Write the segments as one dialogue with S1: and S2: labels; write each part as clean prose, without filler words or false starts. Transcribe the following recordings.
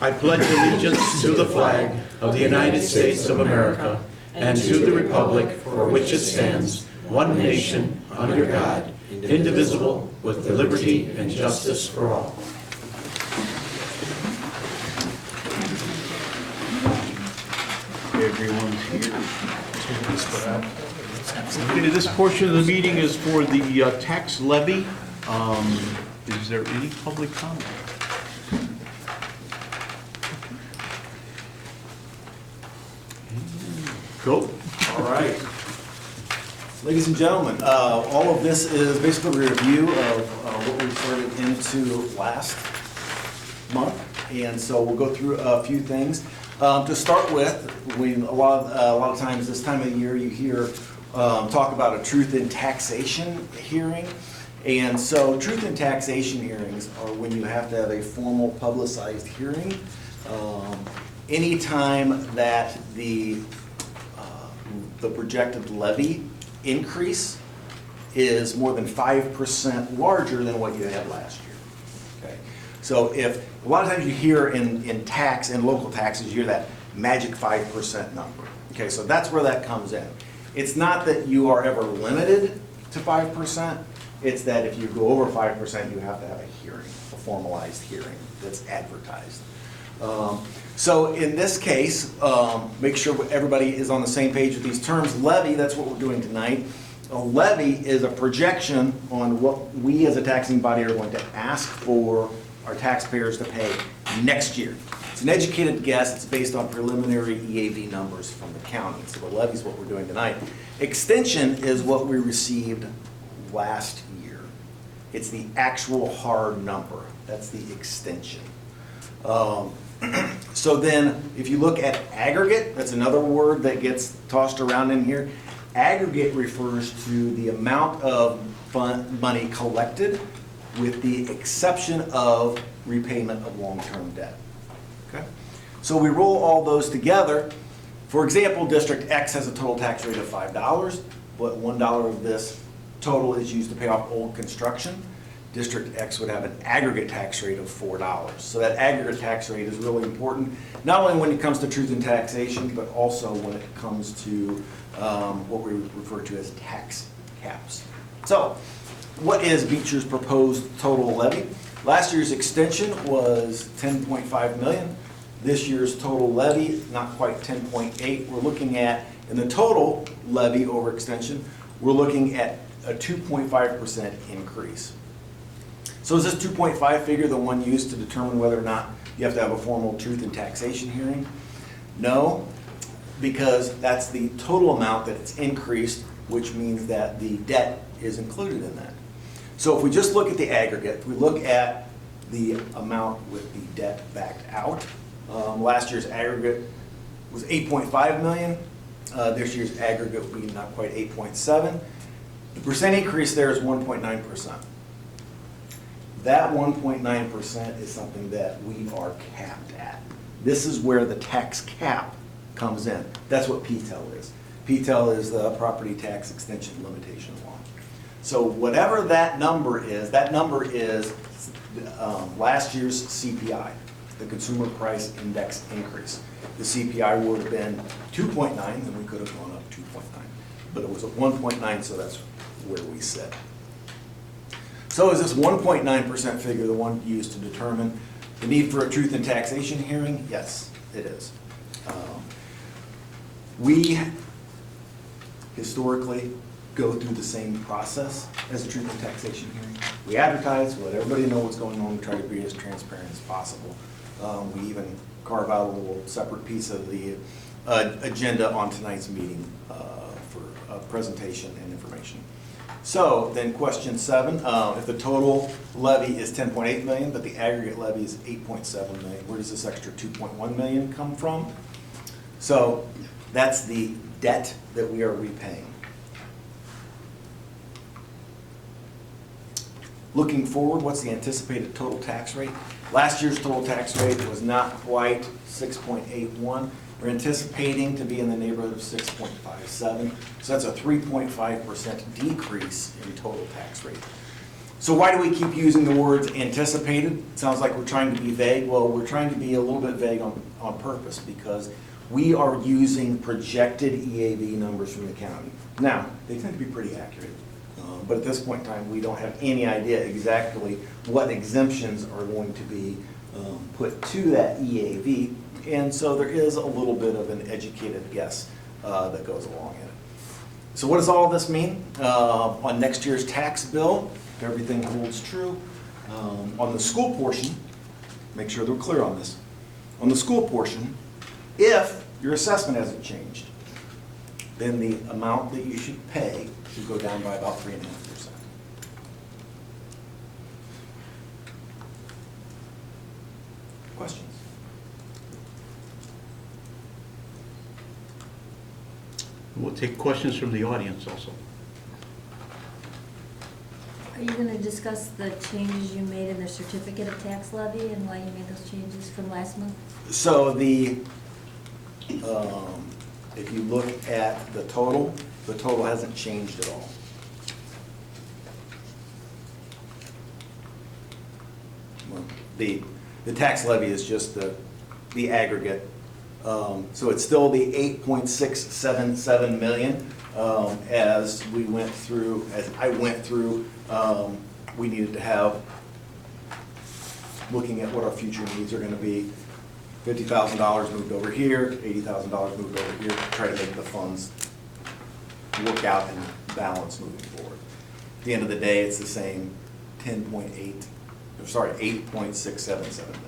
S1: I pledge allegiance to the flag of the United States of America and to the republic for which it stands, one nation, under God, indivisible, with liberty and justice for all. Everyone's here. Okay, this portion of the meeting is for the tax levy. Is there any public comment? Go.
S2: All right. Ladies and gentlemen, all of this is basically a review of what we reported into last month. And so we'll go through a few things. To start with, a lot of times this time of the year you hear talk about a truth in taxation hearing. And so truth in taxation hearings are when you have to have a formal publicized hearing. Anytime that the projected levy increase is more than 5% larger than what you had last year. Okay, so if a lot of times you hear in tax and local taxes, you hear that magic 5% number. Okay, so that's where that comes in. It's not that you are ever limited to 5%. It's that if you go over 5%, you have to have a hearing, a formalized hearing that's advertised. So in this case, make sure everybody is on the same page with these terms. Levy, that's what we're doing tonight. A levy is a projection on what we as a taxing body are going to ask for our taxpayers to pay next year. It's an educated guess. It's based on preliminary EAV numbers from the county. So the levy is what we're doing tonight. Extension is what we received last year. It's the actual hard number. That's the extension. So then, if you look at aggregate, that's another word that gets tossed around in here. Aggregate refers to the amount of money collected with the exception of repayment of long-term debt. Okay? So we roll all those together. For example, District X has a total tax rate of $5, but $1 of this total is used to pay off old construction. District X would have an aggregate tax rate of $4. So that aggregate tax rate is really important, not only when it comes to truth in taxation, but also when it comes to what we refer to as tax caps. So what is Beecher's proposed total levy? Last year's extension was $10.5 million. This year's total levy, not quite 10.8. We're looking at, in the total levy over extension, we're looking at a 2.5% increase. So is this 2.5 figure the one used to determine whether or not you have to have a formal truth in taxation hearing? No, because that's the total amount that it's increased, which means that the debt is included in that. So if we just look at the aggregate, if we look at the amount with the debt backed out, last year's aggregate was 8.5 million. This year's aggregate will be not quite 8.7. The percent increase there is 1.9%. That 1.9% is something that we are capped at. This is where the tax cap comes in. That's what PTEL is. PTEL is the Property Tax Extension Limitation Law. So whatever that number is last year's CPI, the Consumer Price Index increase. The CPI would have been 2.9, and we could have gone up 2.9. But it was at 1.9, so that's where we sit. So is this 1.9% figure the one used to determine the need for a truth in taxation hearing? Yes, it is. We historically go through the same process as a truth in taxation hearing. We advertise, we let everybody know what's going on, we try to be as transparent as possible. We even carve out a little separate piece of the agenda on tonight's meeting for presentation and information. So then question 7, if the total levy is 10.8 million, but the aggregate levy is 8.7 million, where does this extra 2.1 million come from? So that's the debt that we are repaying. Looking forward, what's the anticipated total tax rate? Last year's total tax rate was not quite 6.81. We're anticipating to be in the neighborhood of 6.57. So that's a 3.5% decrease in total tax rate. So why do we keep using the words anticipated? It sounds like we're trying to be vague. Well, we're trying to be a little bit vague on purpose because we are using projected EAV numbers from the county. Now, they tend to be pretty accurate, but at this point in time, we don't have any idea exactly what exemptions are going to be put to that EAV, and so there is a little bit of an educated guess that goes along in it. So what does all this mean? On next year's tax bill, if everything holds true, on the school portion, make sure that we're clear on this. On the school portion, if your assessment hasn't changed, then the amount that you should pay should go down by about 3.5%. Questions?
S1: We'll take questions from the audience also.
S3: Are you going to discuss the changes you made in the certificate of tax levy and why you made those changes from last month?
S2: So the, if you look at the total hasn't changed at all. Well, the tax levy is just the aggregate. So it's still the 8.677 million. As we went through, as I went through, we needed to have, looking at what our future needs are going to be, $50,000 moved over here, $80,000 moved over here, to try to make the funds work out and balance moving forward. At the end of the day, it's the same 8.677 million.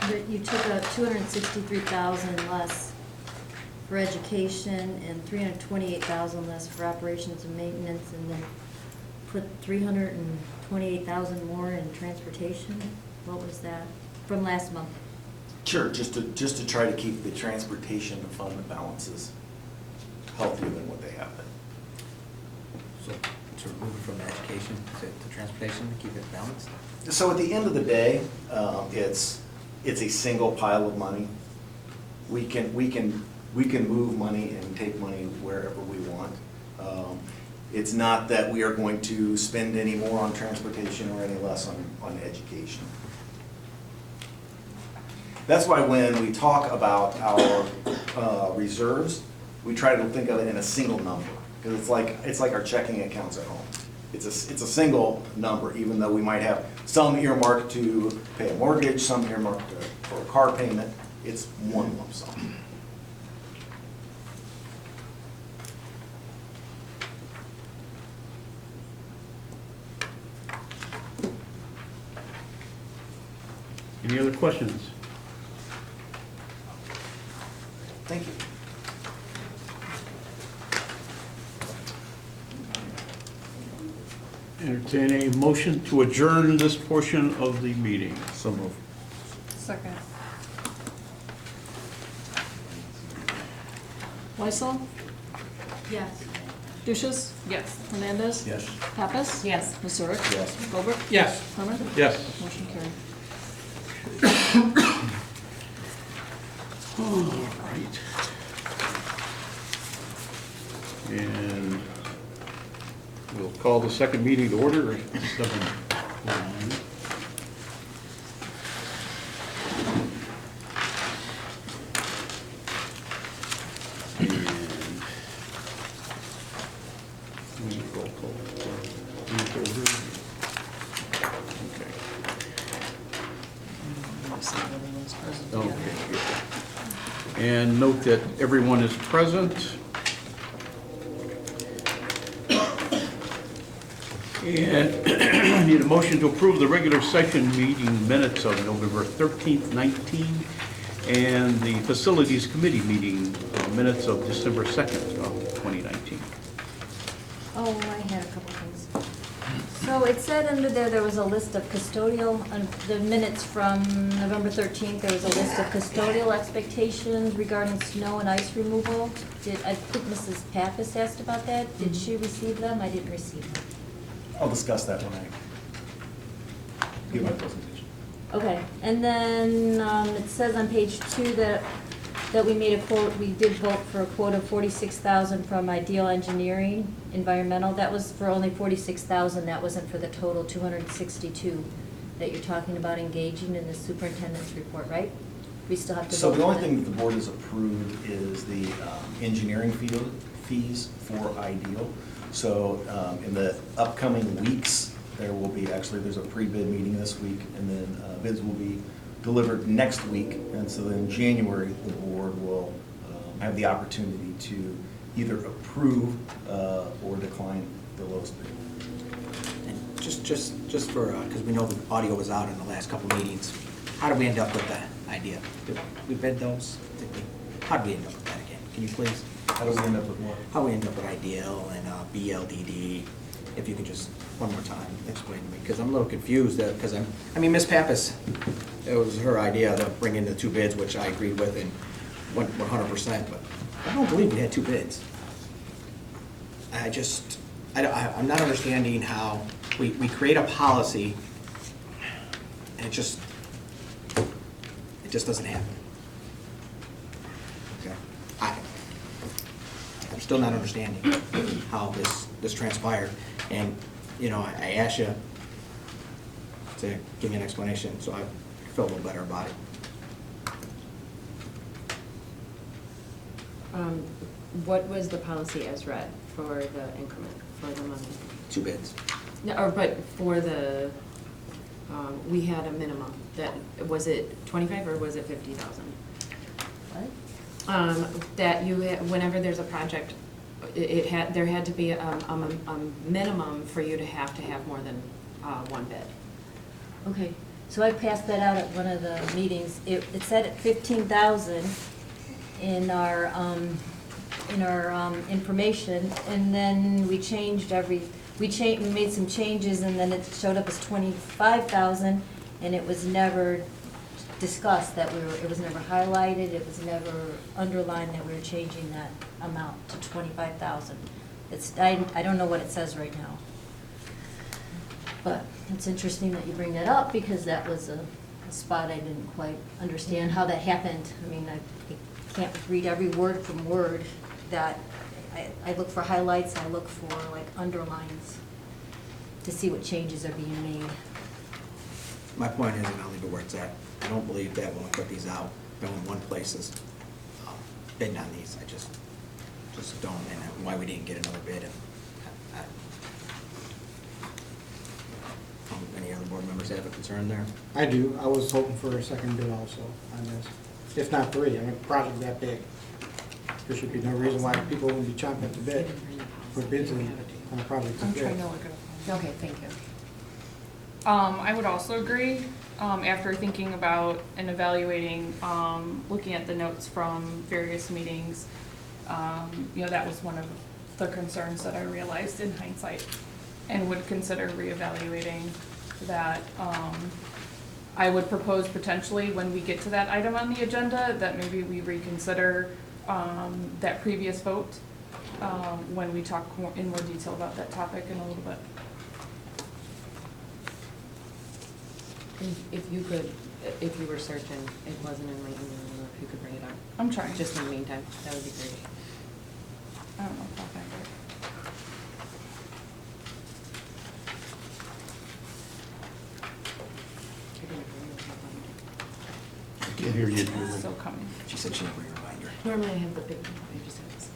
S3: But you took out 263,000 less for education and 328,000 less for operations and maintenance, and then put 328,000 more in transportation. What was that from last month?
S2: Sure, just to try to keep the transportation fund balances healthier than what they have been.
S4: So to remove it from education to transportation to keep it balanced?
S2: So at the end of the day, it's a single pile of money. We can move money and take money wherever we want. It's not that we are going to spend any more on transportation or any less on education. That's why when we talk about our reserves, we try to think of it in a single number, because it's like our checking accounts at home. It's a single number, even though we might have some earmarked to pay a mortgage, some earmarked for a car payment. It's one lump sum.
S1: Any other questions?
S2: Thank you.
S1: Entertain a motion to adjourn this portion of the meeting.
S4: So move.
S5: Second. Weissel?
S3: Yes.
S5: Duchess?
S3: Yes.
S5: Hernandez?
S4: Yes.
S5: Pappas?
S3: Yes.
S5: Masurek?
S4: Yes.
S5: Goldberg?
S1: Yes.
S5: Herman?
S1: Yes.
S5: Motion carried.
S1: All right. And we'll call the second meeting to order at 7:09. Roll call. Okay. Okay. And note that everyone is present. And I need a motion to approve the regular session meeting minutes of November 13th, 19, and the Facilities Committee meeting minutes of December 2nd of 2019.
S3: Oh, I had a couple things. So it said under there was a list of custodial, the minutes from November 13th, there was a list of custodial expectations regarding snow and ice removal. I think Mrs. Pappas asked about that. Did she receive them? I didn't receive them.
S2: I'll discuss that when I give my presentation.
S3: Okay, and then it says on page 2 that that we made a quote, we did vote for a quote of 46,000 from Ideal Engineering, environmental. That was for only 46,000, that wasn't for the total 262 that you're talking about engaging in the superintendent's report, right? We still have to vote
S2: So the
S3: for
S2: only
S3: that.
S2: thing that the board has approved is the engineering fees for Ideal. So in the upcoming weeks, there will be, actually, there's a pre-bid meeting this week, and then bids will be delivered next week. And so then in January, the board will have the opportunity to either approve or decline the lowest bid.
S4: And just for, because we know the audio was out in the last couple meetings, how did we end up with that idea? Did we bid those? How did we end up with that again? Can you please?
S2: How do we end up with what?
S4: How we end up with Ideal and BLDD? If you could just, one more time, explain to me, because I'm a little confused, because I mean, Ms. Pappas, it was her idea to bring in the two bids, which I agreed with and 100%, but I don't believe we had two bids. I'm not understanding how we create a policy and it just doesn't happen. Okay. I'm still not understanding how this transpired. And, you know, I asked you to give me an explanation, so I feel a little better about it.
S6: What was the policy as read for the increment, for the money?
S4: Two bids.
S6: No, or, but for the, we had a minimum, that, was it 25 or was it 50,000?
S3: What?
S6: That you, whenever there's a project, there had to be a minimum for you to have more than one bid.
S3: Okay, so I passed that out at one of the meetings. It said at 15,000 in our information, and then we changed we made some changes, and then it showed up as 25,000, and it was never discussed that it was never highlighted, it was never underlined that we were changing that amount to 25,000. I don't know what it says right now. But it's interesting that you bring that up, because that was a spot I didn't quite understand how that happened. I mean, I can't read every word from word. That I look for highlights, I look for like underlines to see what changes are being made.
S4: My point is, and I'll leave it where it's at, I don't believe that when we put these out, no one places bidding on these. I just don't, and why we didn't get another bid. Any other board members have a concern there?
S7: I do. I was hoping for a second bid also on this, if not three. I mean, a project that big, there should be no reason why people wouldn't be chomping at the bit for bids on a project
S5: I'm
S7: this
S5: trying
S7: big.
S5: to look it up.
S6: Okay, thank you.
S5: I would also agree, after thinking about and evaluating, looking at the notes from various meetings, you know, that was one of the concerns that I realized in hindsight, and would consider reevaluating that. I would propose potentially, when we get to that item on the agenda, that maybe we reconsider that previous vote when we talk in more detail about that topic in a little bit.
S6: If you could, if you were searching, it wasn't in my email, if you could bring it up.
S5: I'm trying.
S6: Just in the meantime, that would be great.
S5: I don't know if I'll find it.
S6: You're gonna bring it up.
S1: I can't hear you,
S5: It's
S1: Julie.
S5: still coming.
S4: She said she'd bring a reminder.
S6: Normally I have the big, I just have this.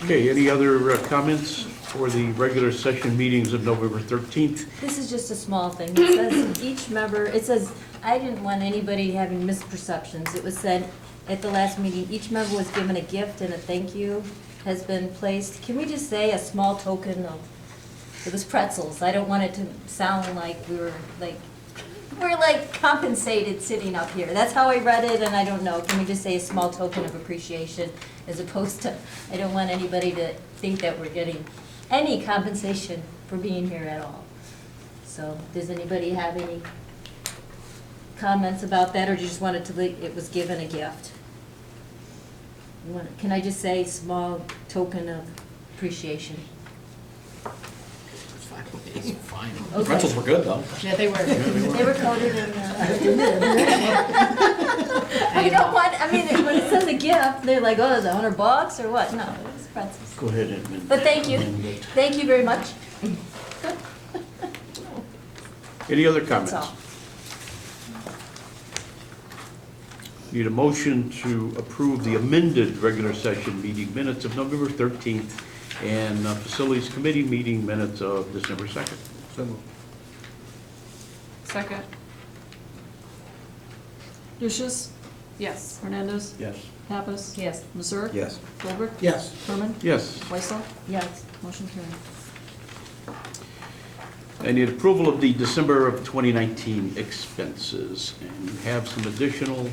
S1: Okay, any other comments for the regular session meetings of November 13th?
S3: This is just a small thing. It says each member, it says, I didn't want anybody having misperceptions. It was said at the last meeting, each member was given a gift and a thank you has been placed. Can we just say a small token of, it was pretzels. I don't want it to sound like we're like compensated sitting up here. That's how I read it, and I don't know. Can we just say a small token of appreciation as opposed to, I don't want anybody to think that we're getting any compensation for being here at all. So does anybody have any comments about that, or do you just want it to, it was given a gift? Can I just say small token of appreciation?
S4: It's fine with me. It's fine.
S3: Okay.
S4: Pretzels were good, though.
S6: Yeah, they were.
S3: They were coated in, you know what, I mean, when it says a gift, they're like, oh, is it $100 or what? No, it's pretzels.
S1: Go ahead and amend.
S3: But thank you.
S1: amend it.
S3: Thank you very much.
S1: Any other
S3: That's
S1: comments?
S3: all.
S1: Need a motion to approve the amended regular session meeting minutes of November 13th and Facilities Committee meeting minutes of December 2nd.
S7: So moved.
S5: Second.
S8: Lucius,
S5: Yes.
S8: Hernandez,
S1: Yes.
S8: Pappas.
S6: Yes.
S8: Mazer.
S4: Yes.
S8: Goldberg.
S7: Yes.
S8: Herman.
S1: Yes.
S8: Weissel.
S3: Yes.
S8: Motion carried.
S1: I need approval of the December of 2019 expenses, and you have some additional in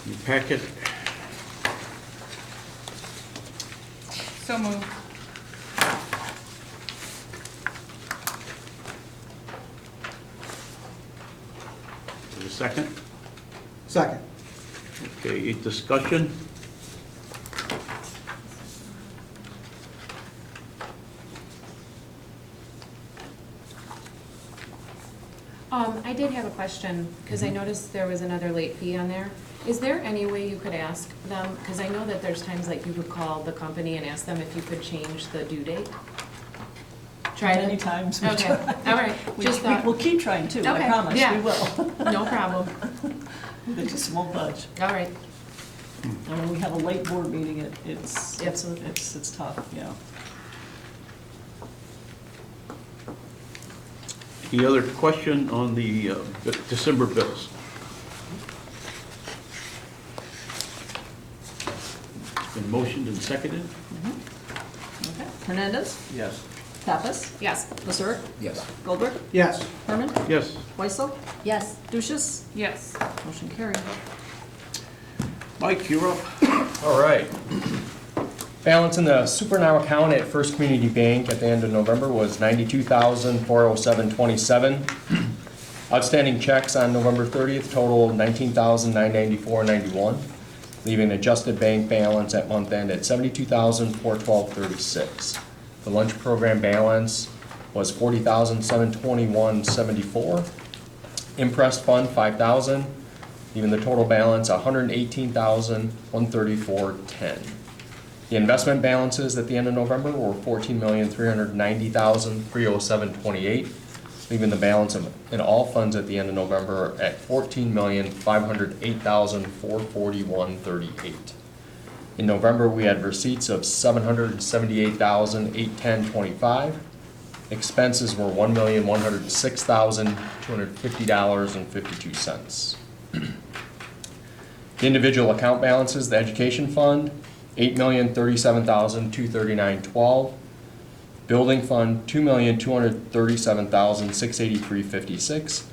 S1: your packet.
S5: So moved.
S1: Is there a second?
S7: Second.
S1: Okay, discussion?
S6: I did have a question, because I noticed there was another late fee on there. Is there any way you could ask them, because I know that there's times like you could call the company and ask them if you could change the due date? Try
S8: Many
S6: it.
S8: times. we
S6: Okay,
S8: try.
S6: all right, just thought,
S8: We'll keep trying too, I
S6: Okay,
S8: promise,
S6: yeah.
S8: we will.
S6: no problem,
S8: They just won't budge.
S6: all right.
S8: And when we have a late board meeting, it's
S6: Absolutely.
S8: it's tough, yeah.
S1: Any other question on the December bills? It's been motioned and seconded?
S8: Okay. Hernandez,
S1: Yes.
S8: Pappas,
S6: Yes.
S8: Mazer,
S4: Yes.
S8: Goldberg,
S7: Yes.
S8: Herman,
S1: Yes.
S8: Weissel,
S3: Yes.
S8: Lucius,
S5: Yes.
S8: motion carried.
S1: Mike, you're up.
S9: All right. Balance in the super now account at First Community Bank at the end of November was $92,407.27. Outstanding checks on November 30th total $19,994.91, leaving an adjusted bank balance at month end at $72,412.36. The lunch program balance was $40,721.74. Impressed fund $5,000, leaving the total balance $118,134.10. The investment balances at the end of November were $14,390,307.28, leaving the balance in all funds at the end of November at $14,508,441.38. In November, we had receipts of $778,810.25. Expenses were $1,106,250.52. The individual account balances, the education fund, $8,037,239.12. Building fund, $2,237,683.56.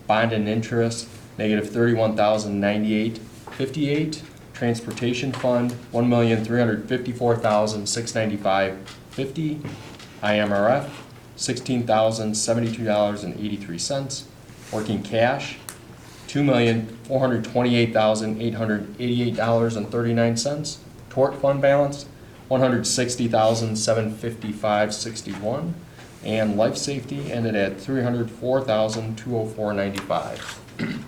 S9: Bond and interest, -$31,098.58. Transportation fund, $1,354,695.50. IMRF, $16,072.83. Working cash, $2,428,888.39. Tort fund balance, $160,755.61. And life safety ended at $304,204.95.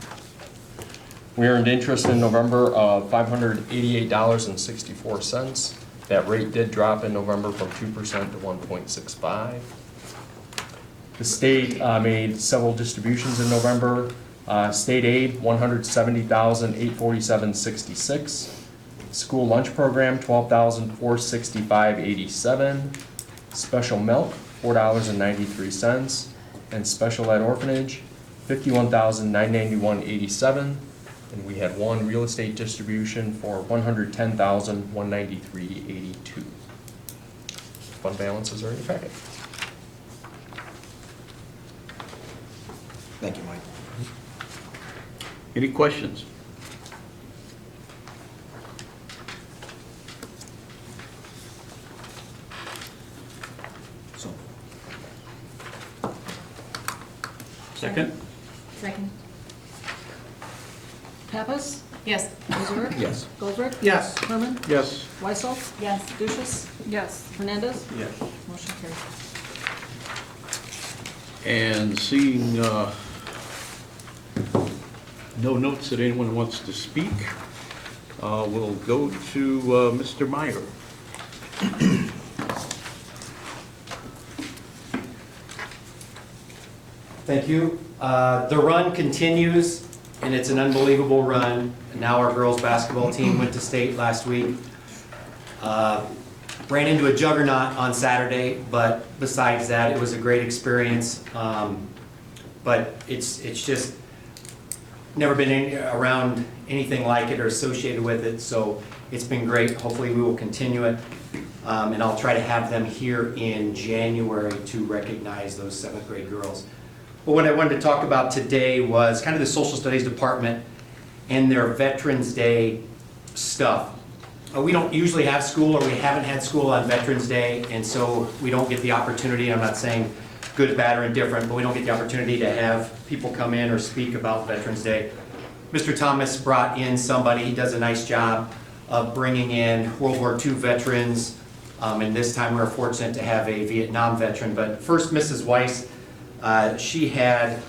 S9: We earned interest in November of $588.64. That rate did drop in November from 2% to 1.65. The state made several distributions in November. State aid, $170,847.66. School lunch program, $12,465.87. Special milk, $4.93. And special ed orphanage, $51,991.87. And we had one real estate distribution for $110,193.82. Fund balances are in your packet.
S4: Thank you, Mike.
S1: Any questions?
S4: So,
S1: Second?
S3: Second.
S8: Pappas,
S6: Yes.
S8: Mazer,
S4: yes.
S8: Goldberg,
S7: Yes.
S8: Herman,
S1: Yes.
S8: Weissel,
S3: Yes.
S8: Lucius,
S5: Yes.
S8: Hernandez,
S1: Yes.
S8: motion carried.
S1: And seeing no notes that anyone wants to speak, we'll go to Mr. Meyer.
S10: Thank you. The run continues, and it's an unbelievable run. Now our girls' basketball team went to state last week. Ran into a juggernaut on Saturday, but besides that, it was a great experience. But it's just never been around anything like it or associated with it, so it's been great. Hopefully we will continue it. And I'll try to have them here in January to recognize those 7th grade girls. But what I wanted to talk about today was kind of the social studies department and their Veterans Day stuff. We don't usually have school, or we haven't had school on Veterans Day, and so we don't get the opportunity. I'm not saying good, bad, or indifferent, but we don't get the opportunity to have people come in or speak about Veterans Day. Mr. Thomas brought in somebody. He does a nice job of bringing in World War II veterans, and this time we're fortunate to have a Vietnam veteran. But first, Mrs. Weiss, she had,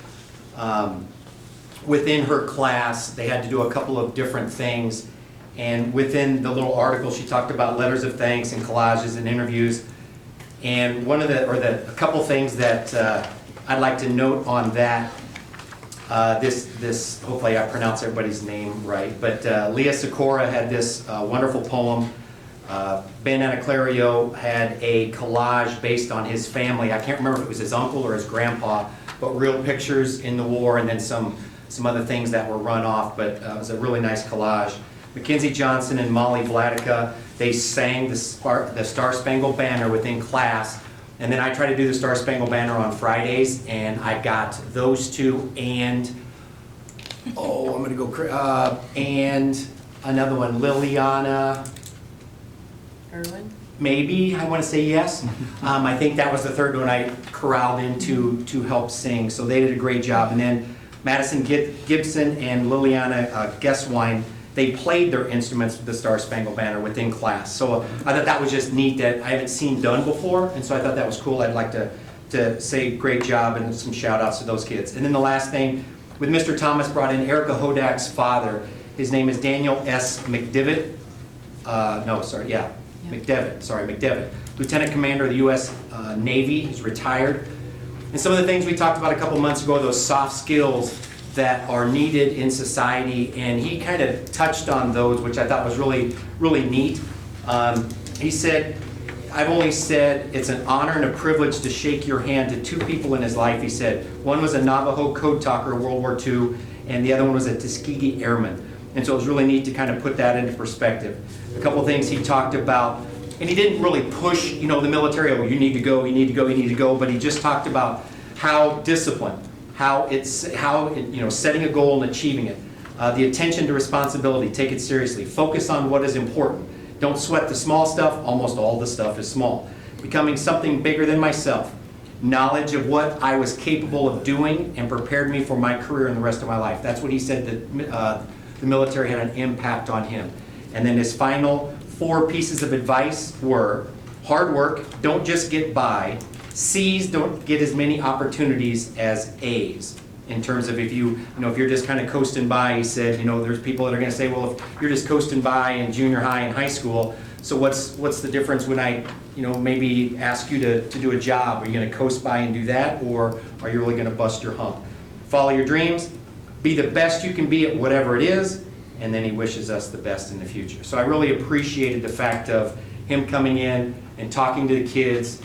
S10: within her class, they had to do a couple of different things. And within the little article, she talked about letters of thanks and collages and interviews. And a couple things that I'd like to note on that, hopefully I pronounce everybody's name right, but Leah Sikora had this wonderful poem. Ben Anaclario had a collage based on his family. I can't remember if it was his uncle or his grandpa, but real pictures in the war, and then some other things that were run off, but it was a really nice collage. Mackenzie Johnson and Molly Vladica, they sang the Star Spangled Banner within class, and then I try to do the Star Spangled Banner on Fridays, and I got those two and, and another one, Liliana
S6: Irwin?
S10: Maybe, I want to say yes. I think that was the third one I corralled in to help sing, so they did a great job. And then Madison Gibson and Liliana Guesswine, they played their instruments with the Star Spangled Banner within class. So I thought that was just neat that I haven't seen done before, and so I thought that was cool. I'd like to say great job and some shout outs to those kids. And then the last thing, with Mr. Thomas brought in Erica Hodak's father. His name is Daniel S. McDevitt. McDevitt. Lieutenant Commander of the U.S. Navy. He's retired. And some of the things we talked about a couple months ago, those soft skills that are needed in society, and he kind of touched on those, which I thought was really, really neat. He said, I've only said it's an honor and a privilege to shake your hand to two people in his life, he said. One was a Navajo code talker in World War II, and the other one was a Tuskegee Airman. And so it was really neat to kind of put that into perspective. A couple of things he talked about, and he didn't really push, the military, oh, you need to go, you need to go, you need to go, but he just talked about how discipline, setting a goal and achieving it. The attention to responsibility, take it seriously. Focus on what is important. Don't sweat the small stuff, almost all the stuff is small. Becoming something bigger than myself. Knowledge of what I was capable of doing and prepared me for my career and the rest of my life. That's what he said that the military had an impact on him. And then his final 4 pieces of advice were hard work, don't just get by. C's, don't get as many opportunities as A's. In terms of if you're just kind of coasting by, he said, there's people that are going to say, well, if you're just coasting by in junior high and high school, so what's the difference when I, maybe ask you to do a job? Are you going to coast by and do that, or are you really going to bust your hump? Follow your dreams, be the best you can be at whatever it is, and then he wishes us the best in the future. So I really appreciated the fact of him coming in and talking to the kids,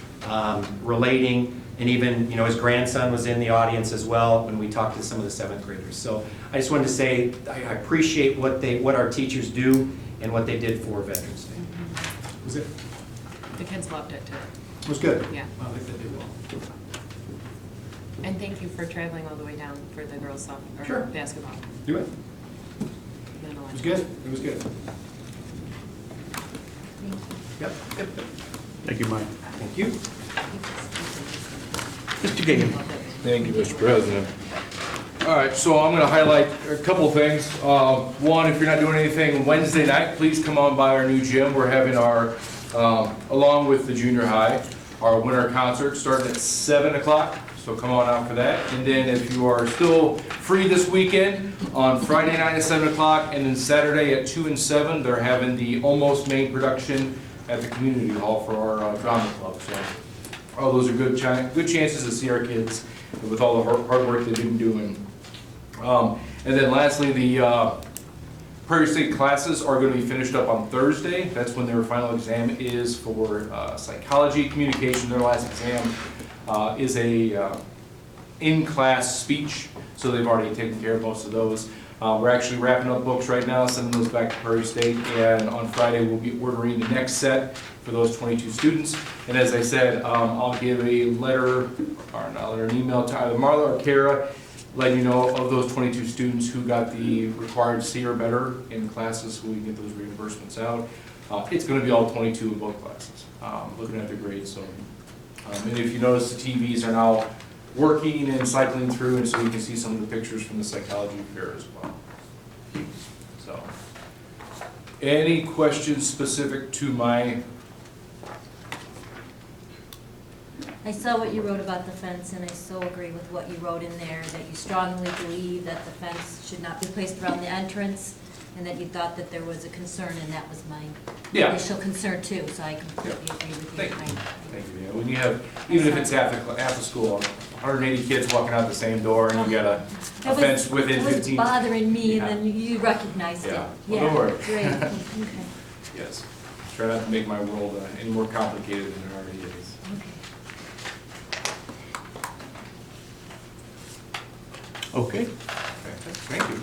S10: relating. And even, his grandson was in the audience as well when we talked to some of the 7th graders. So I just wanted to say I appreciate what our teachers do and what they did for Veterans Day. Was it?
S6: The kids loved it too.
S10: It was good.
S6: Yeah.
S10: I think they did well.
S6: And thank you for traveling all the way down for the girls' soccer
S10: Sure.
S6: basketball.
S10: Do it. It was good. It was good. Yep.
S1: Thank you, Mike.
S10: Thank you.
S1: Mr. Gagan.
S11: Thank you, Mr. President. All right, so I'm going to highlight a couple of things. One, if you're not doing anything Wednesday night, please come on by our new gym. We're having our, along with the junior high, our winter concert starting at 7 o'clock. So come on out for that. And then if you are still free this weekend, on Friday night at 7 o'clock and then Saturday at 2 and 7, they're having the Almost Main production at the community hall for our drama club. So all those are good chances to see our kids with all the hard work they've been doing. And then lastly, the Prairie State classes are going to be finished up on Thursday. That's when their final exam is for psychology, communication. Their last exam is a in-class speech, so they've already taken care of most of those. We're actually wrapping up books right now, sending those back to Prairie State, and on Friday we'll be ordering the next set for those 22 students. And as I said, I'll give a letter, or not a letter, an email to either Marla or Kara, letting you know of those 22 students who got the required C or better in classes, so we can get those reimbursements out. It's going to be all 22 in both classes, looking at their grades. So, and if you notice, the TVs are now working and cycling through, and so you can see some of the pictures from the psychology fair as well. So, any questions specific to my?
S3: I saw what you wrote about the fence, and I so agree with what you wrote in there, that you strongly believe that the fence should not be placed around the entrance, and that you thought that there was a concern, and that was my initial concern too, so I completely agree with you.
S11: Thank you. Thank you. Yeah, when you have, even if it's half the school, 180 kids walking out the same door, and you got a fence within 15.
S3: It was bothering me, and then you recognized it.
S11: Yeah, well, don't worry.
S3: Great, okay.
S11: Yes. Try not to make my world any more complicated than it already is.
S1: Okay.
S11: Thank you.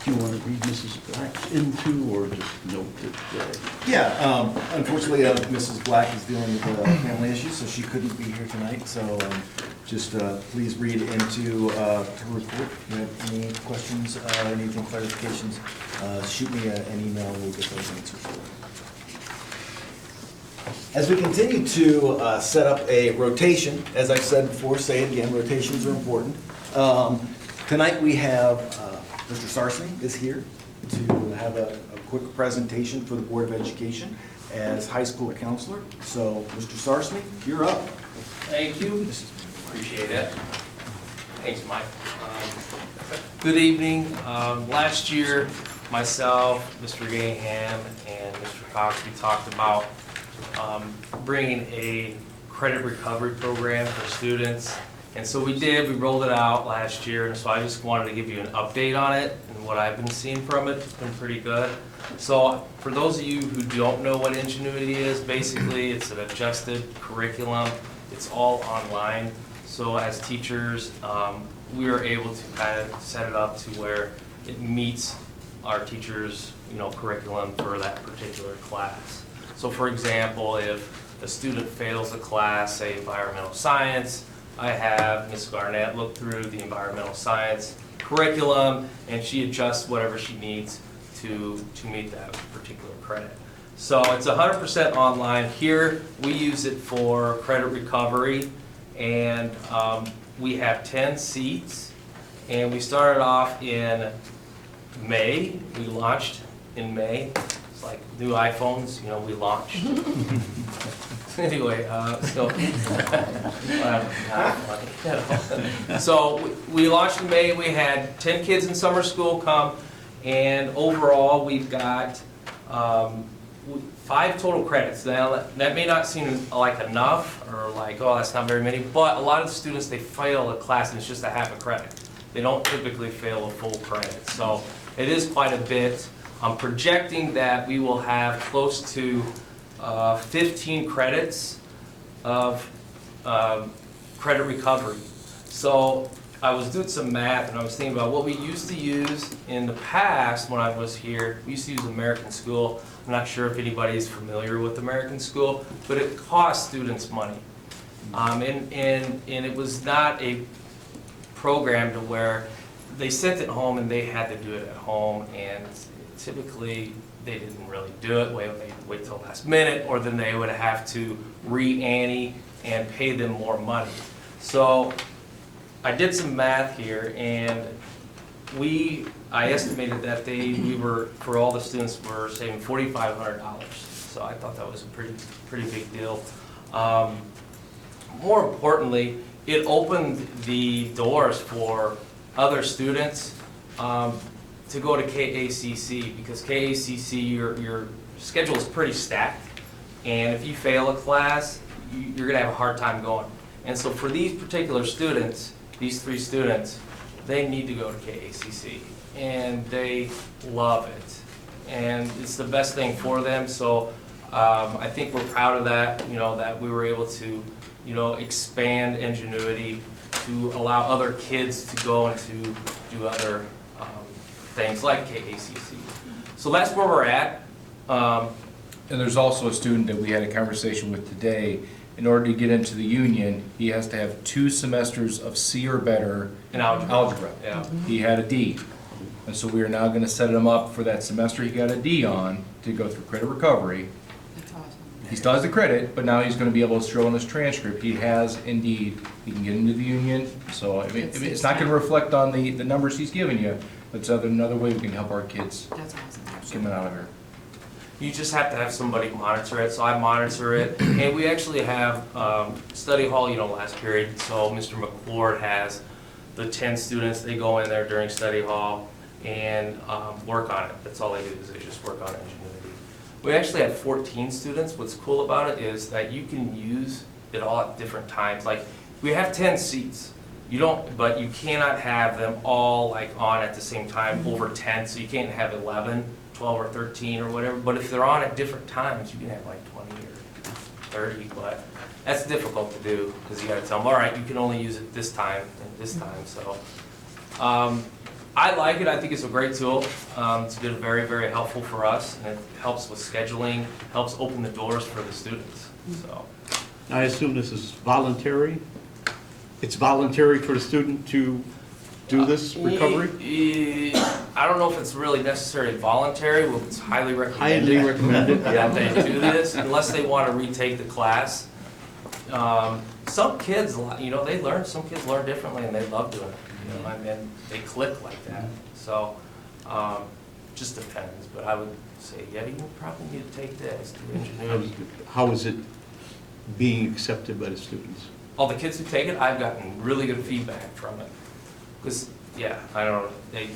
S1: Do you want to read Mrs. Black's into, or just note that?
S2: Yeah, unfortunately, Mrs. Black is dealing with a family issue, so she couldn't be here tonight. So just please read into her report. If you have any questions, anything, clarifications, shoot me an email and we'll get those answers. As we continue to set up a rotation, as I've said before, say it again, rotations are important. Tonight we have Mr. Sarsney is here to have a quick presentation for the Board of Education as high school counselor. So, Mr. Sarsney, you're up.
S12: Thank you. Appreciate it. Thanks, Mike. Good evening. Last year, myself, Mr. Gahan, and Mr. Cox, we talked about bringing a credit recovery program for students. And so we did, we rolled it out last year, and so I just wanted to give you an update on it and what I've been seeing from it. It's been pretty good. So for those of you who don't know what Ingenuity is, basically it's an adjusted curriculum. It's all online. So as teachers, we are able to kind of set it up to where it meets our teachers' curriculum for that particular class. So for example, if a student fails a class, say environmental science, I have Ms. Garnett look through the environmental science curriculum, and she adjusts whatever she needs to meet that particular credit. So it's 100% online. Here we use it for credit recovery, and we have 10 seats, and we started off in May. We launched in May. It's like new iPhones, we launch. Anyway, so we launched in May. We had 10 kids in summer school come, and overall we've got 5 total credits. Now that may not seem like enough, or like, oh, that's not very many, but a lot of the students, they fail a class and it's just a half a credit. They don't typically fail a full credit, so it is quite a bit. I'm projecting that we will have close to 15 credits of credit recovery. So I was doing some math and I was thinking about what we used to use in the past when I was here. We used to use American School. I'm not sure if anybody's familiar with American School, but it cost students money. And it was not a program to where they sent it home and they had to do it at home, and typically they didn't really do it. They'd wait till the last minute, or then they would have to re-ante and pay them more money. So I did some math here, and I estimated that we were, for all the students, were saving $4,500. So I thought that was a pretty big deal. more importantly, it opened the doors for other students to go to KACC, because KACC, your schedule is pretty stacked, and if you fail a class, you're gonna have a hard time going. And so for these particular students, these 3 students, they need to go to KACC, and they love it, and it's the best thing for them. So I think we're proud of that, you know, that we were able to, you know, expand Ingenuity to allow other kids to go and to do other things like KACC. So that's where we're at.
S11: And there's also a student that we had a conversation with today. In order to get into the union, he has to have 2 semesters of C or better
S12: In algebra. Yeah.
S11: He had a D. And so we are now gonna set him up for that semester he got a D on to go through credit recovery.
S6: That's awesome.
S11: He still has the credit, but now he's gonna be able to show in his transcript, he has indeed, he can get into the union. So I mean, it's not gonna reflect on the numbers he's giving you, but it's another way we can help our kids
S6: That's awesome.
S11: coming out of here.
S12: You just have to have somebody monitor it, so I monitor it. And we actually have study hall, you know, last period, so Mr. McCord has the 10 students, they go in there during study hall and work on it. That's all they do, is they just work on Ingenuity. We actually have 14 students. What's cool about it is that you can use it all at different times. Like, we have 10 seats. But you cannot have them all like on at the same time, over 10, so you can't have 11, 12 or 13 or whatever. But if they're on at different times, you can have like 20 or 30, but that's difficult to do, because you gotta tell them, all right, you can only use it this time and this time, so. I like it. I think it's a great tool. It's been very, very helpful for us, and it helps with scheduling, helps open the doors for the students, so.
S1: I assume this is voluntary? It's voluntary for the student to do this recovery?
S12: I don't know if it's really necessarily voluntary, but it's highly recommended.
S1: Highly recommended,
S12: That they do this, unless they want to retake the class. Some kids, you know, some kids learn differently and they love doing it. You know, I mean, they click like that. So, just depends, but I would say, yeah, you probably need to take this, do Ingenuity.
S1: How is it being accepted by the students?
S12: All the kids who take it, I've gotten really good feedback from it. Because, yeah, I don't know,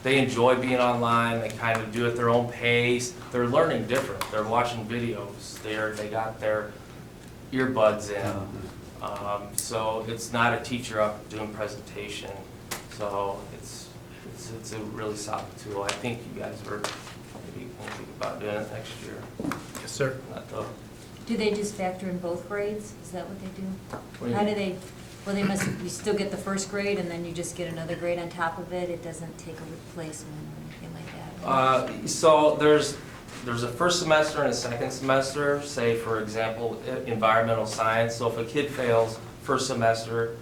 S12: they enjoy being online, they kind of do it at their own pace. They're learning different, they're watching videos, they got their earbuds in. So it's not a teacher up doing presentation. So it's a really solid tool. I think you guys are maybe thinking about doing it next year.
S1: Yes, sir.
S3: Do they just factor in both grades? Is that what they do?
S12: What do you
S3: How
S12: mean?
S3: do they, well, you still get the first grade and then you just get another grade on top of it? It doesn't take a replacement or anything like that?
S12: So there's a first semester and a second semester, say for example, environmental science. So if a kid fails first semester,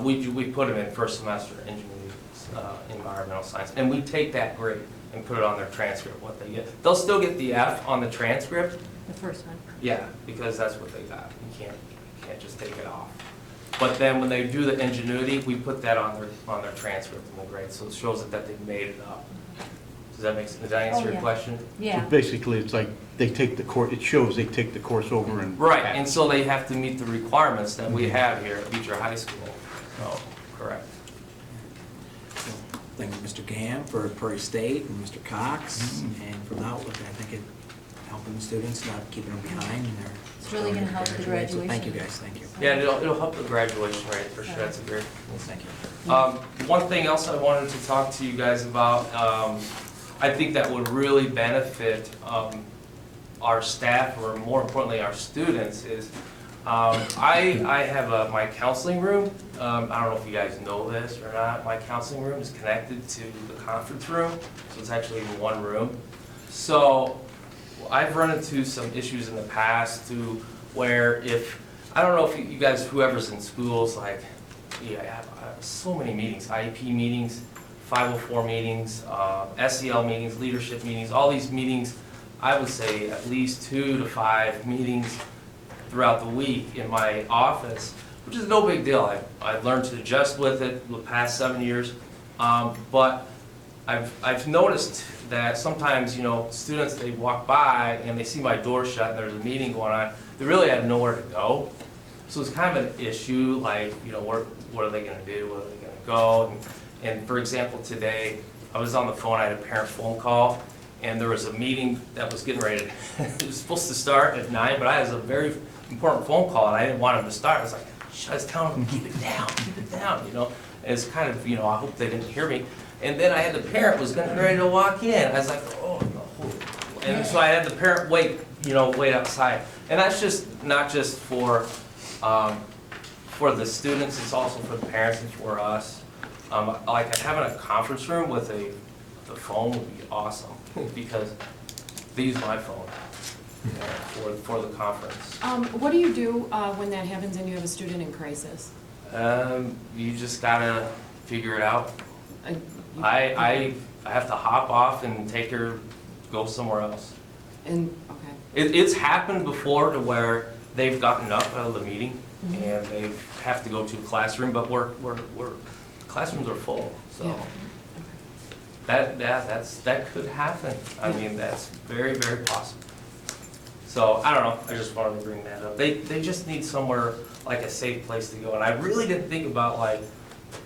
S12: we put them in first semester engineering, environmental science, and we take that grade and put it on their transcript, what they get. They'll still get the F on the transcript.
S3: The first one?
S12: Yeah, because that's what they got. You can't just take it off. But then when they do the Ingenuity, we put that on their transcript in the grade, so it shows that they've made it up. Does that answer your
S3: yeah.
S12: question?
S3: Yeah.
S1: Basically, it's like they take the course, it shows they take the course over and.
S12: Right, and so they have to meet the requirements that we have here at Beecher High School. So, correct.
S4: Thank you, Mr. Gam for Prairie State and Mr. Cox, and for the outlook, I think it helping the students, not keeping them behind in their.
S3: It's really gonna help the
S4: graduate. So
S3: graduation.
S4: thank you, guys, thank you.
S12: Yeah, it'll help the graduation rate, for sure. That's a great.
S4: Thank you.
S12: One thing else I wanted to talk to you guys about, I think that would really benefit our staff, or more importantly, our students, is I have my counseling room. I don't know if you guys know this or not. My counseling room is connected to the conference room, so it's actually in one room. So I've run into some issues in the past to where I don't know if you guys, whoever's in schools, like, yeah, I have so many meetings, IEP meetings, 504 meetings, SEL meetings, leadership meetings, all these meetings, I would say at least 2 to 5 meetings throughout the week in my office, which is no big deal. I've learned to adjust with it the past 7 years, but I've noticed that sometimes, you know, students, they walk by and they see my door shut and there's a meeting going on, they really have nowhere to go. So it's kind of an issue, like, you know, what are they gonna do, where are they gonna go? And for example, today, I was on the phone, I had a parent phone call, and there was a meeting that was getting ready, it was supposed to start at 9, but I had a very important phone call, and I didn't want him to start. I was like, I was telling him, keep it down, you know? And it's kind of, you know, I hope they didn't hear me. And then I had the parent was getting ready to walk in. I was like, oh, no. And so I had the parent wait outside. And that's just, not just for the students, it's also for the parents and for us. Like having a conference room with the phone would be awesome, because they use my phone for the conference.
S6: What do you do when that happens and you have a student in crisis?
S12: You just gotta figure it out.
S6: You-
S12: I have to hop off and take her, go somewhere else.
S6: And, okay.
S12: It's happened before to where they've gotten up out of the meeting and they have to go to a classroom, but classrooms are full, so.
S6: Yeah.
S12: That could happen. I mean, that's very, very possible. So, I don't know, I just wanted to bring that up. They just need somewhere, like a safe place to go. And I really didn't think about, like,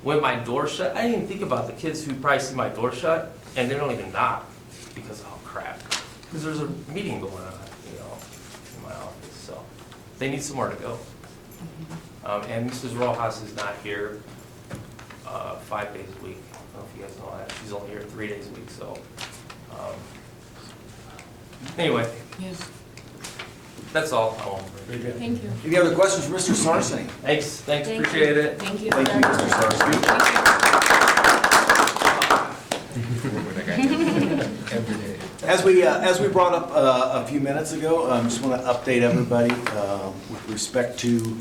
S12: when my door shut, I didn't even think about the kids who probably see my door shut and they don't even knock because, oh crap. Because there's a meeting going on, you know, in my office, so they need somewhere to go. And Mrs. Rojas is not here 5 days a week. I don't know if you guys know that. She's only here 3 days a week, so. Anyway,
S6: Yes.
S12: that's all I want to bring.
S6: Thank you.
S2: Any other questions for Mr. Sarsing?
S12: Thanks,
S3: Thank you.
S12: appreciate it.
S6: Thank you.
S2: Thank you, Mr. Sarsing. As we brought up a few minutes ago, I just want to update everybody with respect to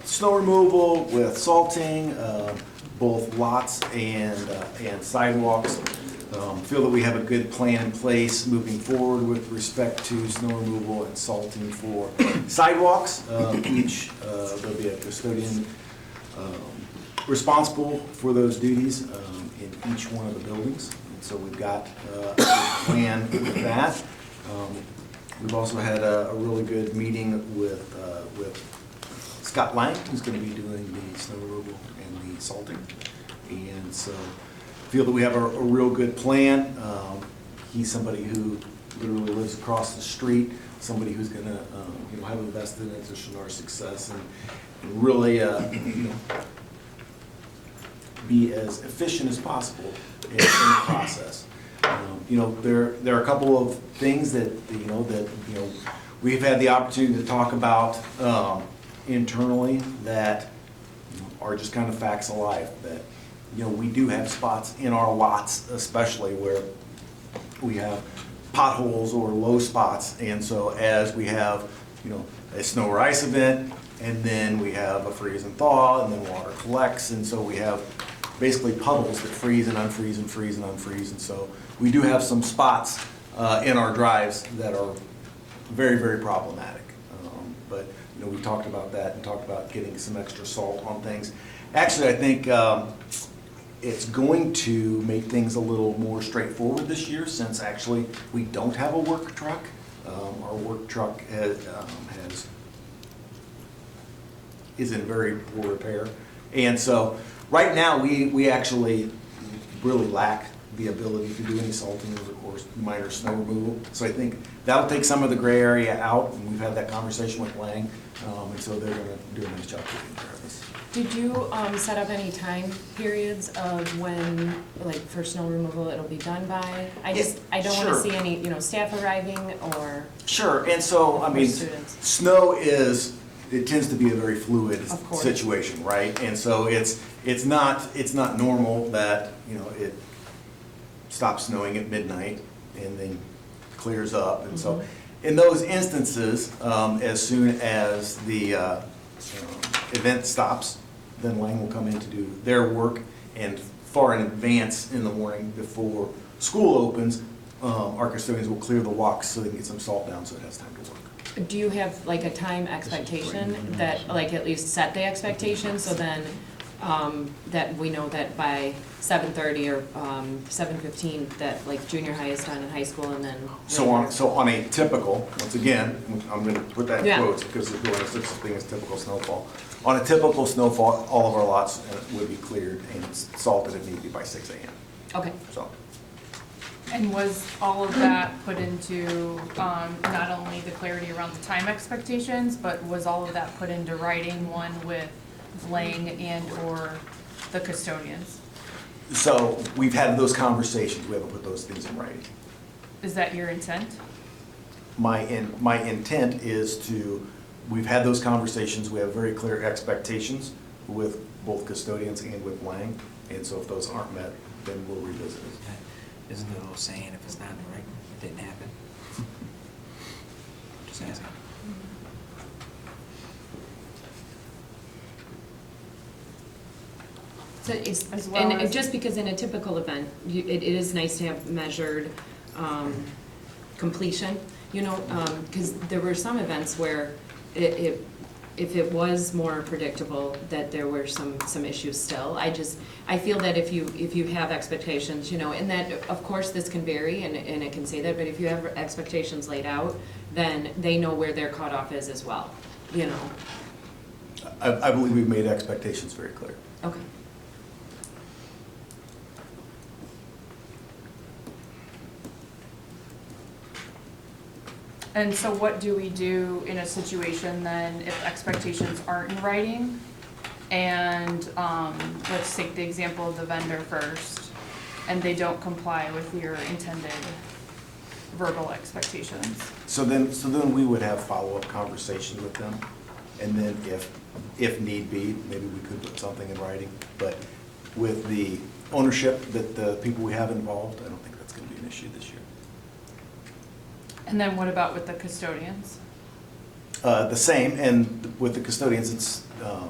S2: snow removal, with salting, both lots and sidewalks. Feel that we have a good plan in place moving forward with respect to snow removal and salting for sidewalks. There'll be a custodian responsible for those duties in each one of the buildings. And so we've got a plan with that. We've also had a really good meeting with Scott Lang, who's going to be doing the snow removal and the salting. And so feel that we have a real good plan. He's somebody who literally lives across the street, somebody who's going to have a vested interest in our success and really be as efficient as possible in the process. There are a couple of things that we've had the opportunity to talk about internally that are just kind of facts of life. That we do have spots in our lots, especially where we have potholes or low spots, and so as we have a snow or ice event, and then we have a freeze and thaw, and then water collects, and so we have basically puddles that freeze and unfreeze and freeze and unfreeze, and so we do have some spots in our drives that are very, very problematic. But we talked about that and talked about getting some extra salt on things. Actually, I think it's going to make things a little more straightforward this year, since actually we don't have a work truck. Our work truck is in very poor repair, and so right now we actually really lack the ability to do any salting or minor snow removal. So I think that'll take some of the gray area out, and we've had that conversation with Lang, and so they're going to do a nice job taking care of this.
S6: Did you set up any time periods of when, like, for snow removal it'll be done by? I don't want to see any, staff arriving or.
S2: Sure, and so, I mean,
S6: students.
S2: snow it tends to be a very fluid
S6: Of course.
S2: situation, right? And so it's not normal that, it stops snowing at midnight and then clears up. And so in those instances, as soon as the event stops, then Lang will come in to do their work, and far in advance in the morning before school opens, our custodians will clear the walks so they can get some salt down so it has time to work.
S6: Do you have like a time expectation that, like, at least set the expectation, so then that we know that by 7:30 or 7:15, that like junior high is done in high school and then.
S2: So on a typical, once again, I'm gonna put that in
S6: Yeah.
S2: quotes because there's no such thing as typical snowfall. On a typical snowfall, all of our lots would be cleared and salted if need be by 6 a.m.
S6: Okay.
S2: So,
S5: And was all of that put into, not only the clarity around the time expectations, but was all of that put into writing, one with Lang and/or the custodians?
S2: so we've had those conversations, we haven't put those things in writing.
S5: Is that your intent?
S2: My intent is we've had those conversations, we have very clear expectations with both custodians and with Lang, and so if those aren't met, then we'll revisit it.
S4: Isn't there a little saying, if it's not in writing, it didn't happen? Just asking.
S6: So it's,
S5: As well
S6: and
S5: as-
S6: just because in a typical event, it is nice to have measured completion, you know, because there were some events where if it was more predictable, that there were some issues still. I feel that if you have expectations, you know, and that, of course, this can vary, and it can say that, but if you have expectations laid out, then they know where their cutoff is as well, you know?
S2: I believe we've made expectations very clear.
S6: Okay.
S5: And so what do we do in a situation then if expectations aren't in writing? And, let's take the example of the vendor first, and they don't comply with your intended verbal expectations.
S2: So then we would have follow-up conversations with them, and then if need be, maybe we could put something in writing. But with the ownership that the people we have involved, I don't think that's gonna be an issue this year.
S5: And then what about with the custodians?
S2: The same, and with the custodians, it's, you know,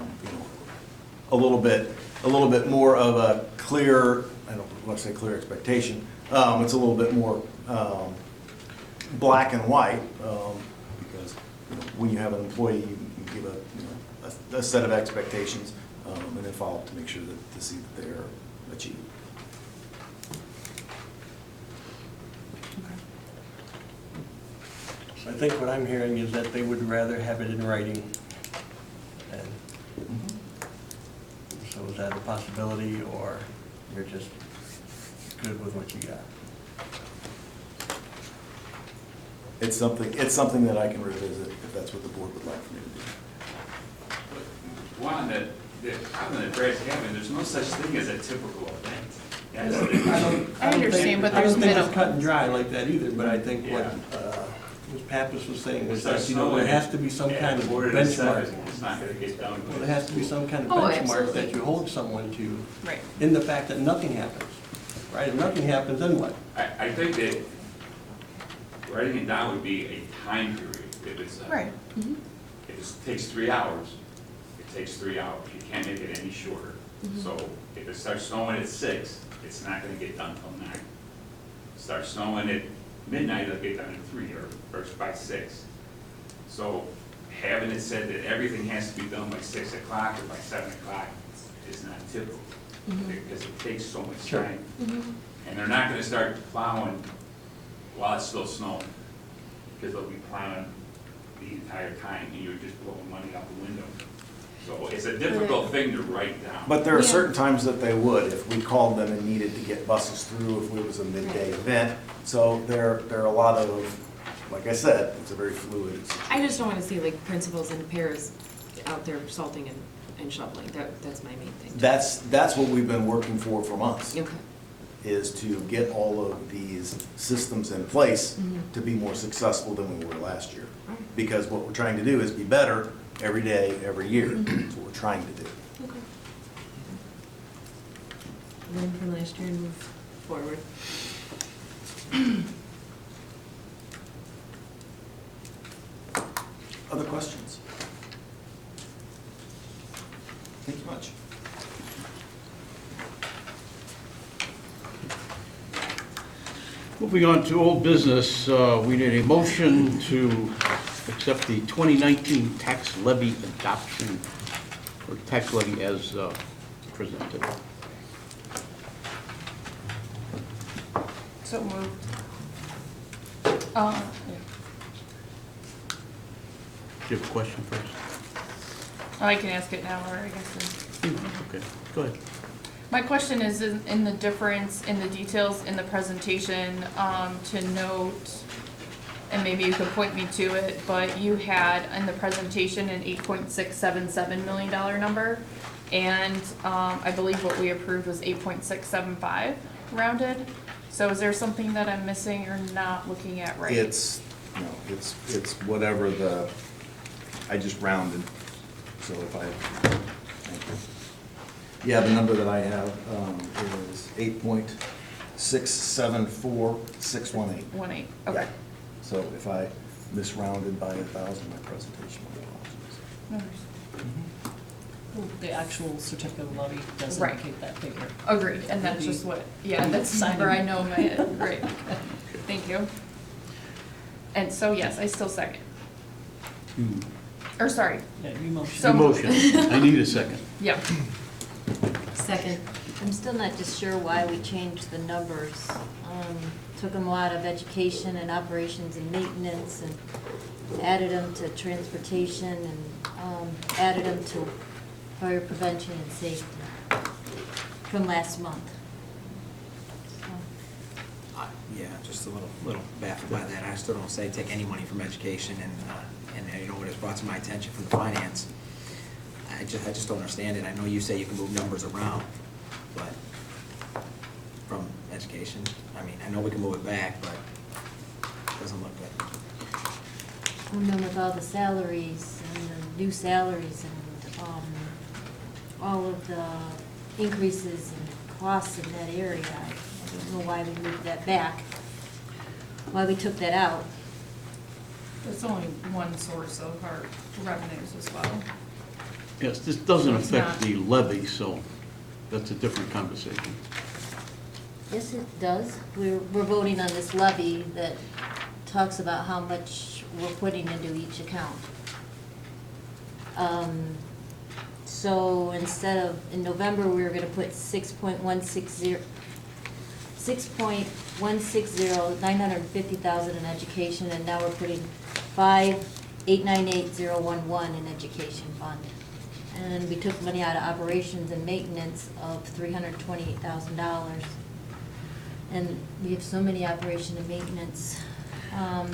S2: a little bit more of a clear, I don't want to say clear expectation, it's a little bit more black and white, because, you know, when you have an employee, you give a set of expectations, and then follow up to make sure to see that they're achieved.
S1: I think what I'm hearing is that they would rather have it in writing. And so is that a possibility, or you're just good with what you got?
S2: It's something that I can revisit if that's what the board would like for me to do.
S13: One, that problem that Brad's having, there's no such thing as a typical event. Yes,
S5: I understand, but there's
S1: I don't think
S5: minimum.
S1: it's cut and dry like that either, but I think what Ms. Pappas was saying was that, you know, there has to be some kind of benchmark.
S13: It's not gonna get done.
S1: Well, there has to be some kind of
S6: Oh,
S1: benchmark
S6: absolutely.
S1: that you hold someone to,
S5: Right.
S1: in the fact that nothing happens, right? If nothing happens, then what?
S13: I think that writing it down would be a time period. If it's,
S5: Right.
S13: if it takes 3 hours, it takes 3 hours. You can't make it any shorter. So if it starts snowing at 6, it's not gonna get done till 9. Starts snowing at midnight, it'll get done at 3 or by 6. So having it said that everything has to be done by 6 o'clock or by 7 o'clock is not typical, because it takes so much
S1: Sure.
S13: time. And they're not gonna start plowing while it's still snowing, because they'll be plowing the entire time, and you're just blowing money out the window. So it's a difficult thing to write down.
S2: But there are
S6: Yeah.
S2: certain times that they would, if we called them and needed to get buses through, if it was a midday event. So there are a lot of, like I said, it's a very fluid situation.
S6: I just don't want to see like principals and pairs out there salting and shoveling. That's my main thing.
S2: That's what we've been working for months,
S6: Okay.
S2: is to get all of these systems in place to be more successful than we were last year. Because what we're trying to do is be better every day, every year. That's what we're trying to do.
S6: Okay. Learn from last year and move forward.
S2: Other questions? Thank you much.
S14: Moving on to old business, we need a motion to accept the 2019 tax levy adoption, or tax levy as presented.
S5: So moved.
S14: Do you have a question first?
S5: I can ask it now, or I guess.
S14: Okay, go ahead.
S5: My question is in the difference in the details in the presentation, to note, and maybe you could point me to it, but you had in the presentation an $8.677 million number, and I believe what we approved was 8.675 rounded. So is there something that I'm missing or not looking at right?
S2: It's whatever I just rounded, so if I, thank you. Yeah, the number that I have is 8.674618.
S5: 1.8, okay.
S2: So if I misrounded by 1,000, my presentation will be
S5: No worries.
S8: Well, the actual certificate of levy does
S5: Right.
S8: indicate that figure.
S5: Agreed, and that's just what, yeah, that's the number I know in my head, right. Thank you. And so, yes, I still second. Or, sorry.
S8: Yeah, you motion.
S5: So-
S14: Your motion, I need a second.
S5: Yeah.
S3: Second. I'm still not just sure why we changed the numbers. Took them out of education and operations and maintenance and added them to transportation and added them to fire prevention and safety from last month. So,
S4: Yeah, just a little baffled by that. I still don't say take any money from education, and you know what has brought to my attention from the finance. I just don't understand it. I know you say you can move numbers around, but from education, I mean, I know we can move it back, but it doesn't look good.
S3: And then with all the salaries and the new salaries and all of the increases and costs in that area, I don't know why we moved that back, why we took that out.
S5: It's only one source of our revenues as well.
S14: Yes, this doesn't
S5: So it's
S14: affect
S5: not-
S14: the levy, so that's a different conversation.
S3: Yes, it does. We're voting on this levy that talks about how much we're putting into each account. So instead of, in November, we were gonna put 950,000 in education, and now we're putting 5,898,011 in education fund. And we took money out of operations and maintenance of $328,000. And we have so many operation and maintenance.
S14: I'm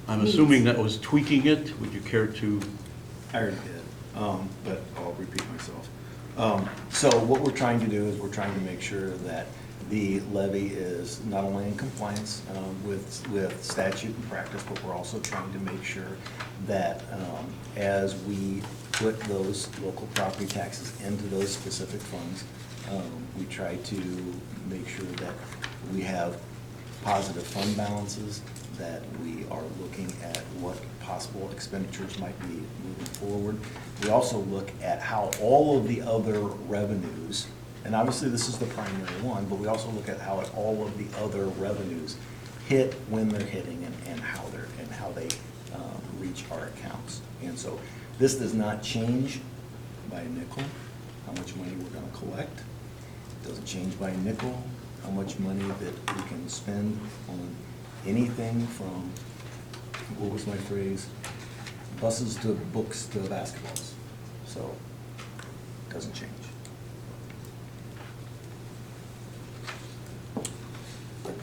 S3: needs.
S14: assuming that was tweaking it. Would you care to?
S2: I already did, but I'll repeat myself. So what we're trying to do is we're trying to make sure that the levy is not only in compliance with statute and practice, but we're also trying to make sure that as we put those local property taxes into those specific funds, we try to make sure that we have positive fund balances, that we are looking at what possible expenditures might be moving forward. We also look at how all of the other revenues, and obviously this is the primary one, but we also look at how all of the other revenues hit when they're hitting and how they reach our accounts. And so this does not change by a nickel how much money we're going to collect. It doesn't change by a nickel how much money that we can spend on anything from, what was my phrase, buses to books to basketballs. So it doesn't change.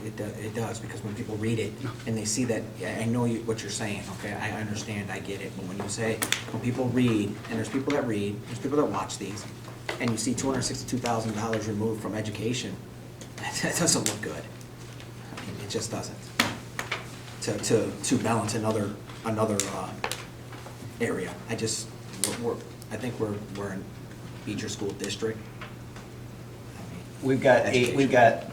S4: It does, because when people read it and they see that, yeah, I know what you're saying, okay, I understand, I get it, but when you say, when people read, and there's people that read, there's people that watch these, and you see $262,000 removed from education, that doesn't look good. I mean, it just doesn't. To balance another area, I think we're in Beecher School District. I mean,
S2: We've got
S4: education.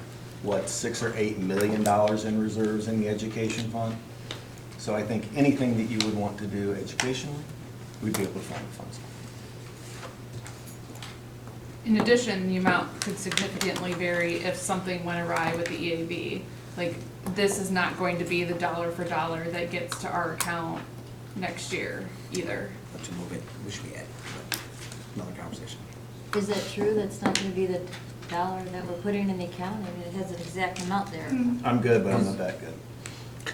S2: what, $6 or $8 million in reserves in the education fund? So I think anything that you would want to do educationally, we'd be able to find the funds.
S5: In addition, the amount could significantly vary if something went awry with the EAB. Like, this is not going to be the dollar for dollar that gets to our account next year either.
S4: But to move it, we should be at another conversation.
S3: Is that true? That's not gonna be the dollar that we're putting in the account? I mean, it has an exact amount there.
S2: I'm good, but I'm not that good.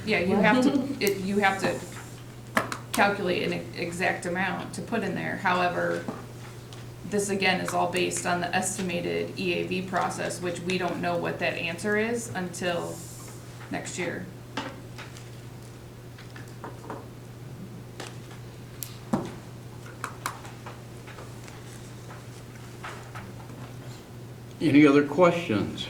S5: Yeah, you have to calculate an exact amount to put in there. However, this again is all based on the estimated EAV process, which we don't know what that answer is until next year.
S14: Any other questions?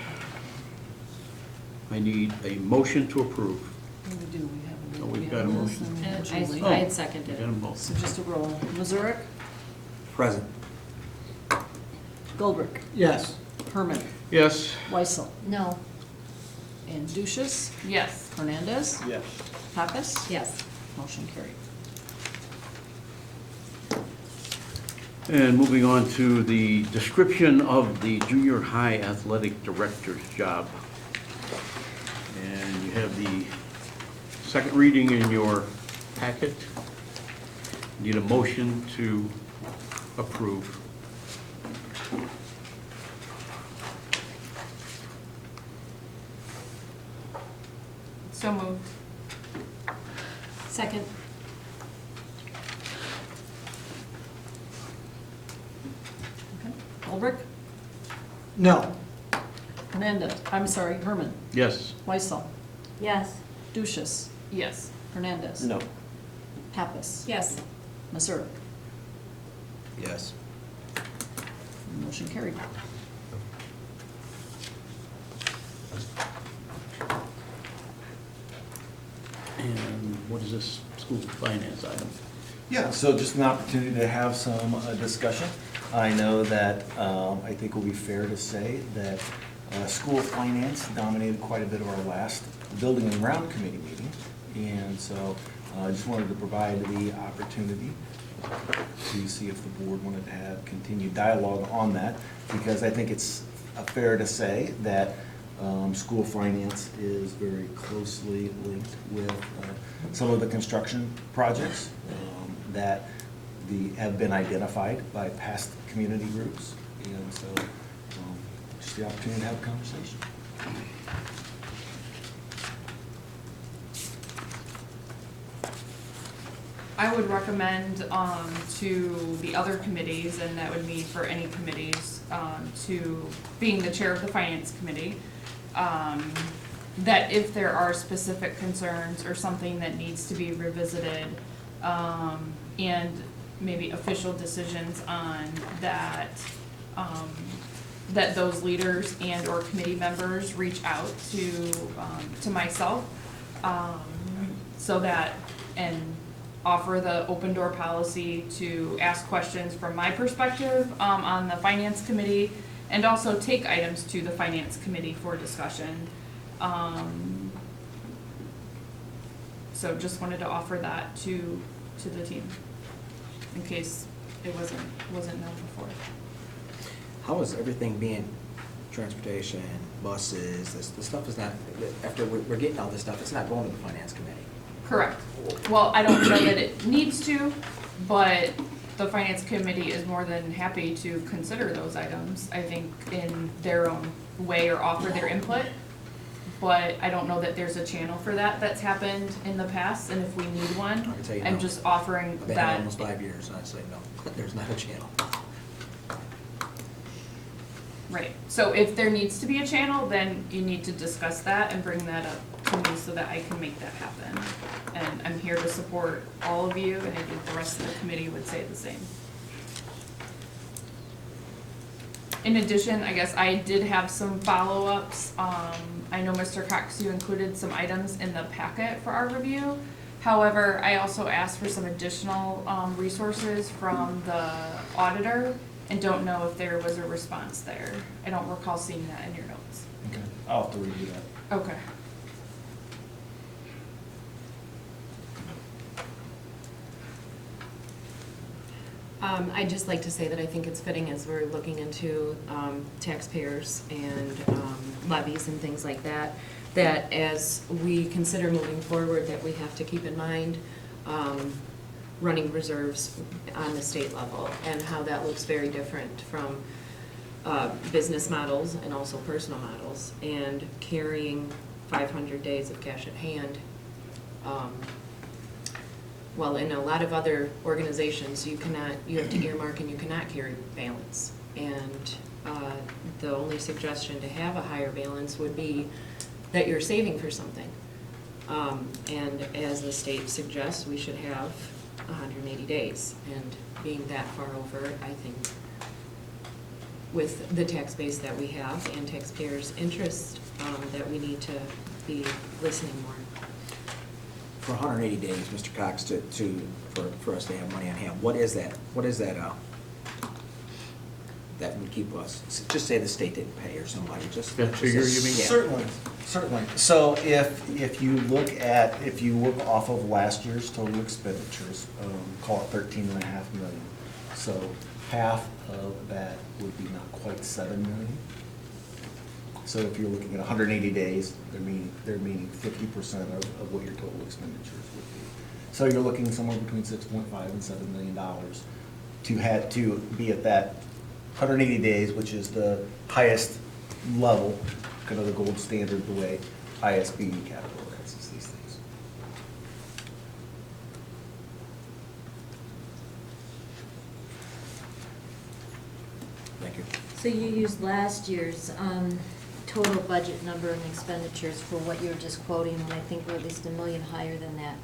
S14: I need a motion to approve.
S8: We do, we have a.
S14: Oh, we've
S8: we
S14: got
S8: have
S14: a
S8: list
S14: motion.
S8: and
S6: And
S8: Julie.
S6: I had seconded
S14: Got
S6: it.
S14: 'em both.
S8: So just a roll. Missouri,
S4: Present.
S8: Goldberg,
S7: Yes.
S8: Herman,
S14: Yes.
S8: Weissel,
S3: No.
S8: and Duchess,
S5: Yes.
S8: Hernandez,
S14: Yes.
S8: Pappas.
S6: Yes.
S8: Motion carried.
S14: And moving on to the description of the junior high athletic director's job. And you have the second reading in your packet. Need a motion to approve.
S5: So moved.
S6: Second.
S8: Goldberg,
S7: No.
S8: Hernandez, I'm sorry, Herman,
S14: Yes.
S8: Weissel,
S3: Yes.
S8: Duchess,
S5: Yes.
S8: Hernandez.
S2: No.
S8: Pappas.
S6: Yes.
S8: Missouri.
S4: Yes.
S8: Motion carried.
S14: And what is this school finance item?
S2: Yeah, so just an opportunity to have some discussion. I know that, I think it will be fair to say that school finance dominated quite a bit of our last building and ground committee meeting. And so I just wanted to provide the opportunity to see if the board wanted to have continued dialogue on that, because I think it's fair to say that school finance is very closely linked with some of the construction projects that have been identified by past community groups. And so just the opportunity to have a conversation.
S5: I would recommend to the other committees, and that would mean for any committees, to being the chair of the finance committee, that if there are specific concerns or something that needs to be revisited, and maybe official decisions on that, that those leaders and or committee members reach out to myself, so that, and offer the open door policy to ask questions from my perspective on the finance committee, and also take items to the finance committee for discussion. So just wanted to offer that to the team, in case it wasn't known before.
S4: How is everything being, transportation, buses, this stuff is not, after we're getting all this stuff, it's not going to the finance committee?
S5: Correct. Well, I don't know that it needs to, but the finance committee is more than happy to consider those items, I think, in their own way, or offer their input. But I don't know that there's a channel for that that's happened in the past, and if we need one,
S4: I can tell you
S5: I'm
S4: no.
S5: just offering
S4: I've been here
S5: that.
S4: almost 5 years, and I say no, there's not a channel.
S5: Right, so if there needs to be a channel, then you need to discuss that and bring that up to me so that I can make that happen. And I'm here to support all of you, and I think the rest of the committee would say the same. In addition, I guess I did have some follow-ups. I know Mr. Cox, you included some items in the packet for our review. However, I also asked for some additional resources from the auditor, and don't know if there was a response there. I don't recall seeing that in your notes.
S2: Okay. I'll have to review that.
S5: Okay.
S6: I'd just like to say that I think it's fitting, as we're looking into taxpayers and levies and things like that, that as we consider moving forward, that we have to keep in mind running reserves on the state level, and how that looks very different from business models and also personal models, and carrying 500 days of cash at hand. Well, in a lot of other organizations, you have to earmark and you cannot carry balance. And the only suggestion to have a higher balance would be that you're saving for something. And as the state suggests, we should have 180 days. And being that far over, I think, with the tax base that we have and taxpayers' interest, that we need to be listening more.
S4: For 180 days, Mr. Cox, for us to have money on hand, what is that, that would keep us, just say the state didn't pay or somebody, just.
S14: That figure you mean?
S4: Yeah.
S2: Certainly. So if you look off of last year's total expenditures, call it 13.5 million. So half of that would be not quite 7 million. So if you're looking at 180 days, they're meaning 50% of what your total expenditures would be. So you're looking somewhere between 6.5 and $7 million to be at that 180 days, which is the highest level, kind of the gold standard, the way ISB categorizes these things.
S4: Thank you.
S3: So you used last year's total budget number and expenditures for what you were just quoting, and I think we're at least $1 million higher than that.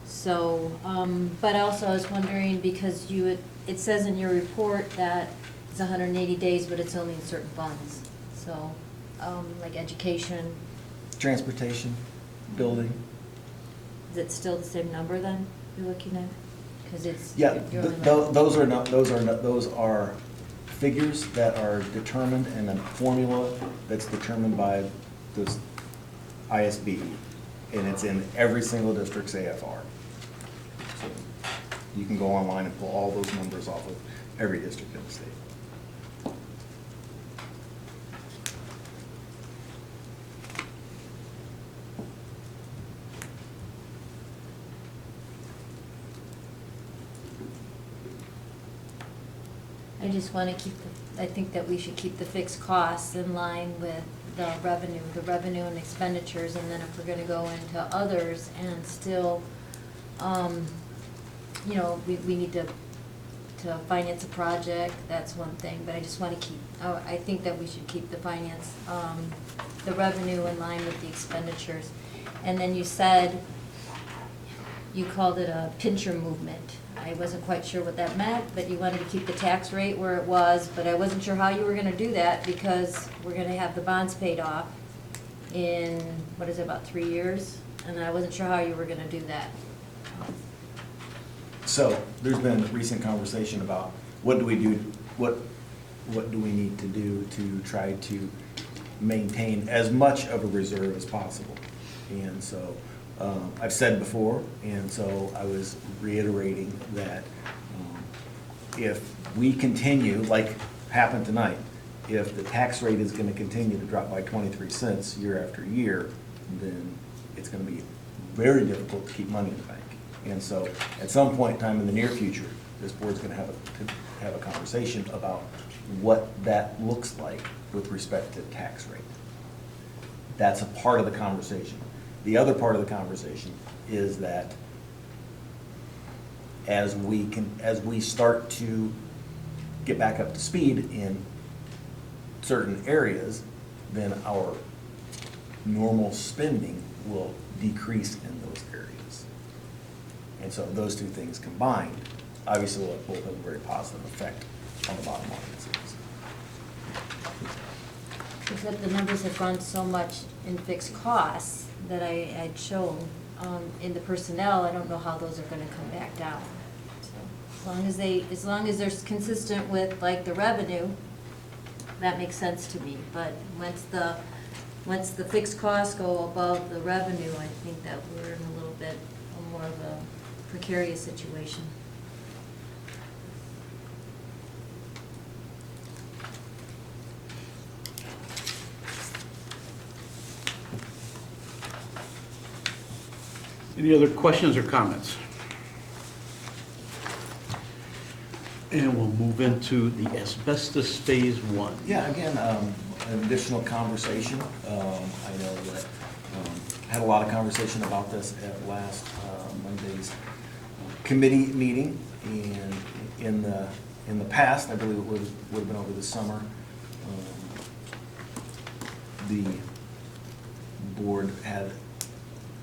S3: So, but also I was wondering, because it says in your report that it's 180 days, but it's only in certain funds. So, like education,
S2: Transportation, building.
S3: is it still the same number then you're looking at? Because it's.
S2: Yeah,
S3: you're only
S2: those are figures that are determined in a formula that's determined by this ISB, and it's in every single district's AFR. So you can go online and pull all those numbers off of every district in the state.
S3: I just want to I think that we should keep the fixed costs in line with the revenue and expenditures, and then if we're gonna go into others and still, we need to finance a project, that's one thing, but I just want to I think that we should keep the the revenue in line with the expenditures. And then you said, you called it a pincher movement. I wasn't quite sure what that meant, but you wanted to keep the tax rate where it was, but I wasn't sure how you were gonna do that, because we're gonna have the bonds paid off in, about 3 years? And I wasn't sure how you were gonna do that.
S2: So there's been recent conversation about what do we do, what do we need to do to try to maintain as much of a reserve as possible. And so I've said before, and so I was reiterating that if we continue, like happened tonight, if the tax rate is going to continue to drop by 23 cents year after year, then it's going to be very difficult to keep money in the bank. And so at some point in time in the near future, this board's going to have a conversation about what that looks like with respect to tax rate. That's a part of the conversation. The other part of the conversation is that as we start to get back up to speed in certain areas, then our normal spending will decrease in those areas. And so those two things combined, obviously, will both have a very positive effect on the bottom line.
S3: Except the numbers have gone so much in fixed costs that I'd shown in the personnel. I don't know how those are gonna come back down. So as long as they're consistent with like the revenue, that makes sense to me. But once the fixed costs go above the revenue, I think that we're in a little bit more of a precarious situation.
S14: Any other questions or comments? And we'll move into the asbestos phase 1.
S2: Yeah, again, an additional conversation. I know that had a lot of conversation about this at last Monday's committee meeting, and in the past, I believe it would have been over the summer, the board had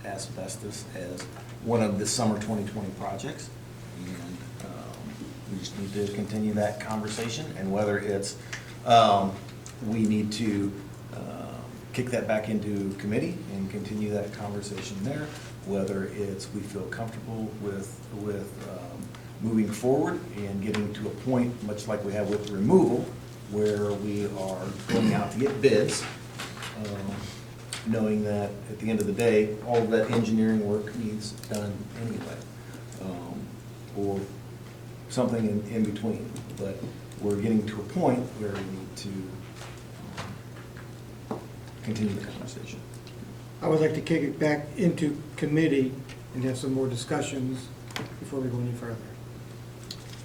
S2: asbestos as one of the summer 2020 projects, and we just need to continue that conversation, and whether it's we need to kick that back into committee and continue that conversation there, whether it's we feel comfortable with moving forward and getting to a point, much like we have with removal, where we are going out to get bids, knowing that at the end of the day, all of that engineering work needs done anyway, or something in between. But we're getting to a point where we need to continue the conversation.
S7: I would like to kick it back into committee and have some more discussions before we go any further.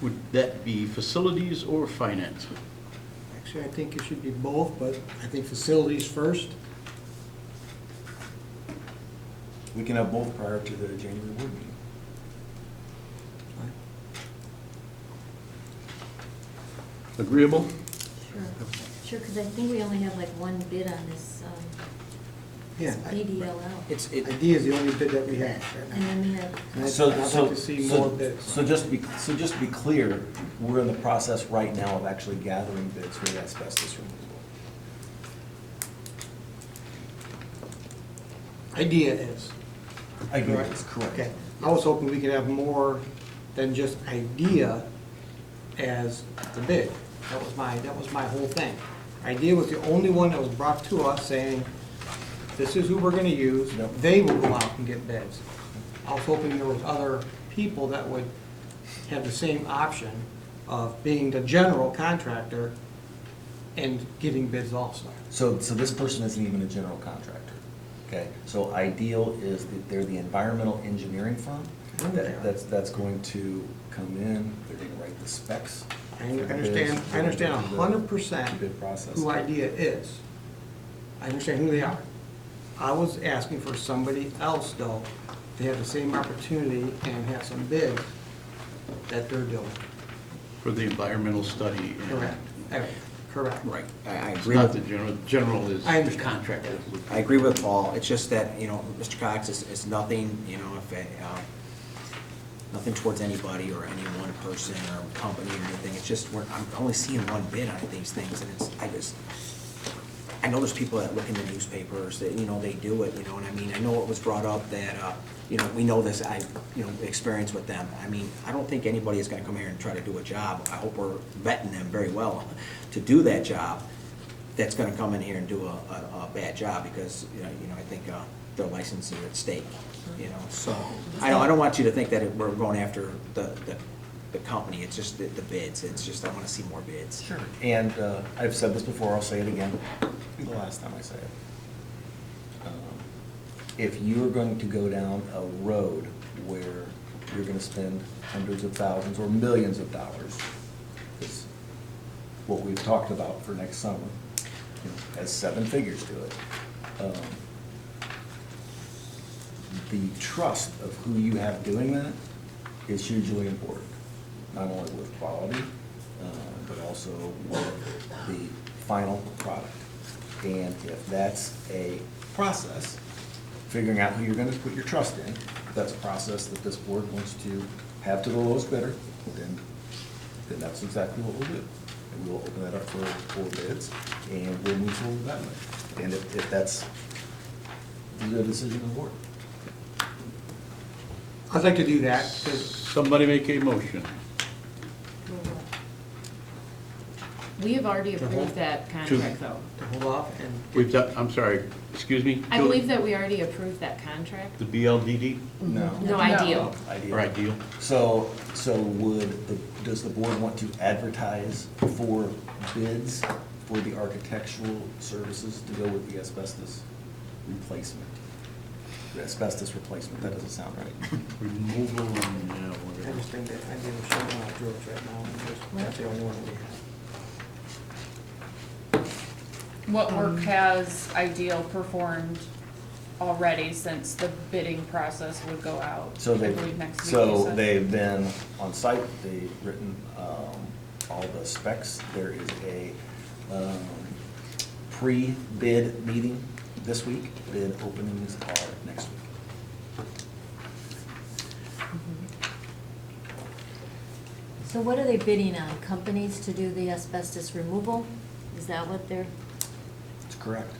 S14: Would that be facilities or finance?
S7: Actually, I think it should be both, but I think facilities first.
S2: We can have both prior to the January board meeting.
S14: Agreeable?
S3: Sure, because I think we only have like one bid on this,
S7: Yeah.
S3: BDLL.
S7: Idea is the only bid that we have right now.
S3: And then we have,
S7: And I'd like to see more bids.
S2: So just to be clear, we're in the process right now of actually gathering bids for the asbestos removal.
S7: Idea is.
S2: Idea is correct.
S7: Okay. I was hoping we could have more than just idea as the bid. That was my whole thing. Idea was the only one that was brought to us saying, this is who we're gonna use.
S2: Yep.
S7: They will go out and get bids. I was hoping there was other people that would have the same option of being the general contractor and getting bids also.
S2: So this person isn't even a general contractor, okay? So Ideal is, they're the environmental engineering firm that's going to come in, they're gonna write the specs.
S7: I understand 100%
S2: Bid process.
S7: who Idea is. I understand who they are. I was asking for somebody else, though, to have the same opportunity and have some bids that they're doing.
S14: For the environmental study? and-
S7: Correct.
S4: Right, I
S14: It's
S4: agree
S14: not
S4: with,
S14: the general is
S7: I
S14: the
S7: understand.
S14: contractor.
S4: I agree with Paul. It's just that, Mr. Cox is nothing, nothing towards anybody or any one person or company or anything. It's just, I'm only seeing one bid on these things, and I know there's people that look in the newspapers that, they do it, and I mean, I know it was brought up that, we know this, experience with them. I mean, I don't think anybody is gonna come here and try to do a job. I hope we're vetting them very well to do that job, that's gonna come in here and do a bad job, because, I think, their license is at stake, so. I don't want you to think that we're going after the company, it's just the bids, it's just, I wanna see more bids.
S2: Sure. And I've said this before, I'll say it again, the last time I say it. If you're going to go down a road where you're gonna spend hundreds of thousands or millions of dollars, is what we've talked about for next summer, has 7 figures to it. The trust of who you have doing that is hugely important, not only with quality, but also with the final product. And if that's a process, figuring out who you're gonna put your trust in, if that's a process that this board wants to have to the lowest bidder, then that's exactly what we'll do. And we'll open that up for bids, and we'll move forward that way. And if that's the decision of the board.
S7: I'd like to do that, because
S14: Somebody make a motion.
S6: We have already approved that contract, though.
S7: to hold off and.
S14: We've done, I'm sorry, excuse me?
S6: I believe that we already approved that contract.
S14: The BLDD
S2: No.
S6: No, Ideal.
S14: or Ideal?
S2: So does the board want to advertise for bids for the architectural services to go with the asbestos replacement? asbestos replacement, that doesn't sound right.
S14: Removal and,
S7: I
S14: whatever.
S7: just think that idea of shutting out drills right now, and just, that's the only one we have.
S5: What work has Ideal performed already since the bidding process would go out?
S2: So
S5: I
S2: they,
S5: believe next week, you
S2: so
S5: said?
S2: they've been on site, they've written all the specs. There is a pre-bid meeting this week. Bid openings are next week.
S3: So what are they bidding on? Companies to do the asbestos removal? Is that what they're?
S2: That's correct.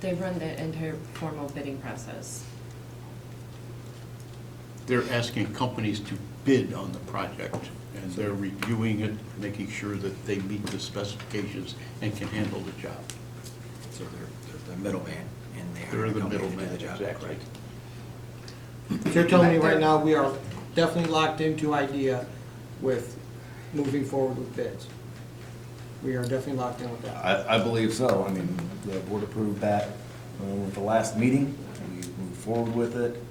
S6: They run the entire formal bidding process.
S14: They're asking companies to bid on the project, and they're reviewing it, making sure that they meet the specifications and can handle the job.
S4: So they're the middleman, and they
S14: They're
S4: hire a
S14: the
S4: company to do
S14: middleman,
S4: the job,
S14: exactly.
S4: right?
S7: So you're telling me right now, we are definitely locked into idea with moving forward with bids? We are definitely locked in with that.
S2: I believe so. I mean, the board approved that with the last meeting. We moved forward with it.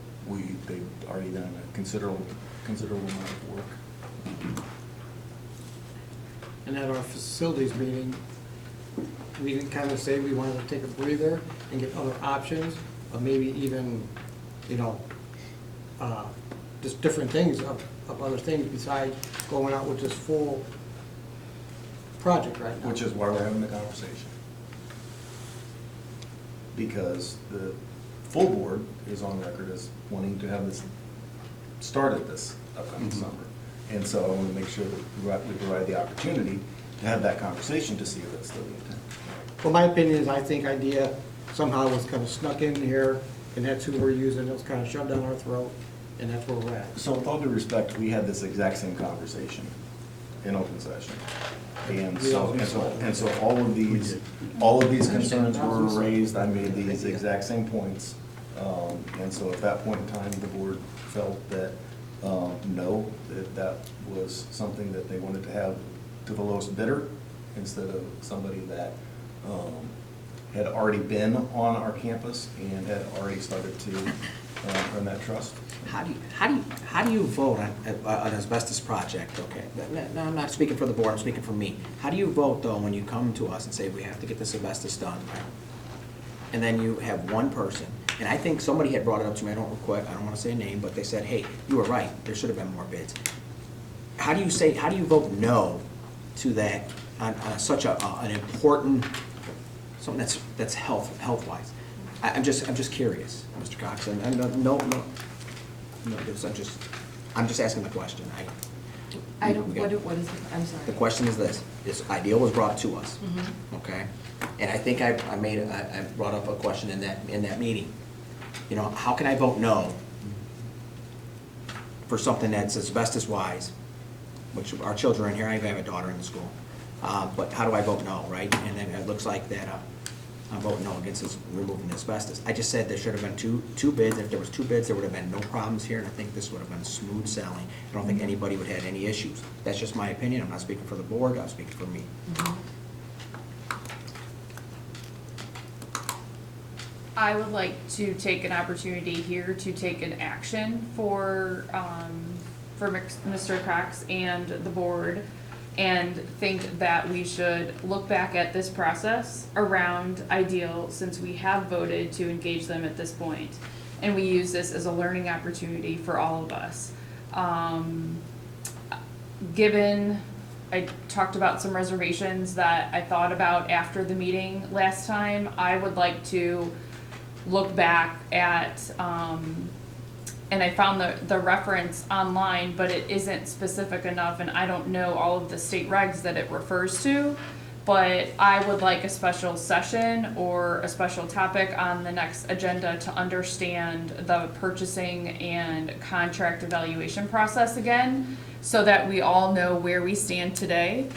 S2: They've already done a considerable amount of work.
S7: And at our facilities meeting, we didn't kind of say we wanted to take a breather and get other options, or maybe even, you know, just different things of other things besides going out with this full project right now.
S2: Which is why we're having the conversation. Because the full board is on record as wanting to have this started this upcoming summer. And so I want to make sure that we provide the opportunity to have that conversation to see if that's still the intent.
S7: Well, my opinion is, I think idea somehow was kind of snuck in here, and that's who we're using, it was kind of shoved down our throat, and that's where we're at.
S2: So with all due respect, we had this exact same conversation in open session. And so all of these concerns were raised, I made these exact same points. And so at that point in time, the board felt that, no, that was something that they wanted to have to the lowest bidder instead of somebody that had already been on our campus and had already started to earn that trust.
S4: How do you vote on an asbestos project, okay? No, I'm not speaking for the board, I'm speaking for me. How do you vote, though, when you come to us and say, we have to get this asbestos done, right? And then you have one person, and I think somebody had brought it up to me, I don't want to say a name, but they said, hey, you were right, there should have been more bids. How do you vote no to that on such an important, something that's health-wise? I'm just curious, Mr. Cox, and I'm just asking the question.
S6: I don't, what is, I'm sorry.
S4: The question is this idea was brought to us, okay? And I think I brought up a question in that meeting. You know, how can I vote no for something that's asbestos-wise, which our children are in here, I have a daughter in the school, but how do I vote no, right? And then it looks like that I'm voting no against this, removing the asbestos. I just said there should have been two bids. If there was two bids, there would have been no problems here, and I think this would have been smooth sailing. I don't think anybody would have had any issues. That's just my opinion. I'm not speaking for the board, I'm speaking for me.
S5: I would like to take an opportunity here to take an action for Mr. Cox and the board, and think that we should look back at this process around Ideal, since we have voted to engage them at this point, and we use this as a learning opportunity for all of us. Given, I talked about some reservations that I thought about after the meeting last time, I would like to look back at, and I found the reference online, but it isn't specific enough, and I don't know all of the state regs that it refers to. But I would like a special session or a special topic on the next agenda to understand the purchasing and contract evaluation process again, so that we all know where we stand today,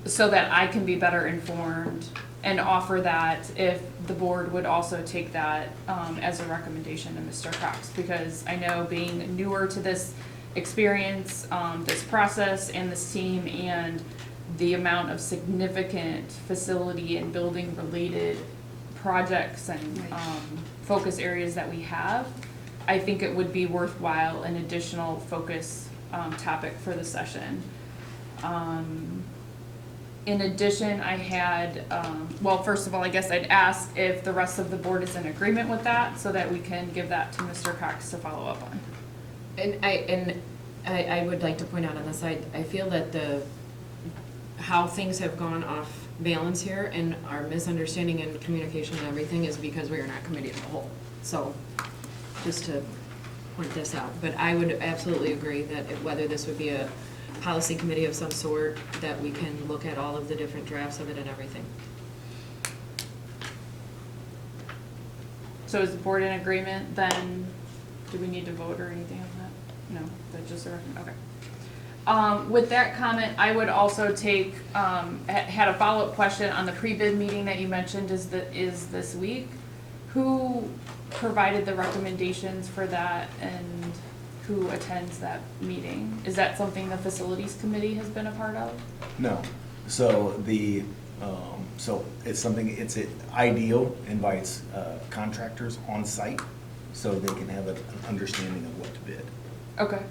S5: so that I can be better informed and offer that if the board would also take that as a recommendation to Mr. Cox, because I know, being newer to this experience, this process and this team, and the amount of significant facility and building related projects and, focus areas that we have, I think it would be worthwhile an additional focus, topic for the session. In addition, I had, well, first of all, I guess I'd ask if the rest of the board is in agreement with that, so that we can give that to Mr. Cox to follow up on.
S6: And I would like to point out on the side, I feel that how things have gone off balance here and our misunderstanding and communication and everything is because we are not committee of the whole. So, just to point this out, but I would absolutely agree that whether this would be a policy committee of some sort, that we can look at all of the different drafts of it and everything.
S5: So is the board in agreement, then do we need to vote or anything on that? No, that's just a recommend, okay. With that comment, I would also take, had a follow-up question on the pre-bid meeting that you mentioned is this week. Who provided the recommendations for that and who attends that meeting? Is that something the facilities committee has been a part of?
S2: No. So so it's something, IDEAL invites contractors on site so they can have an understanding of what to bid.
S5: Okay.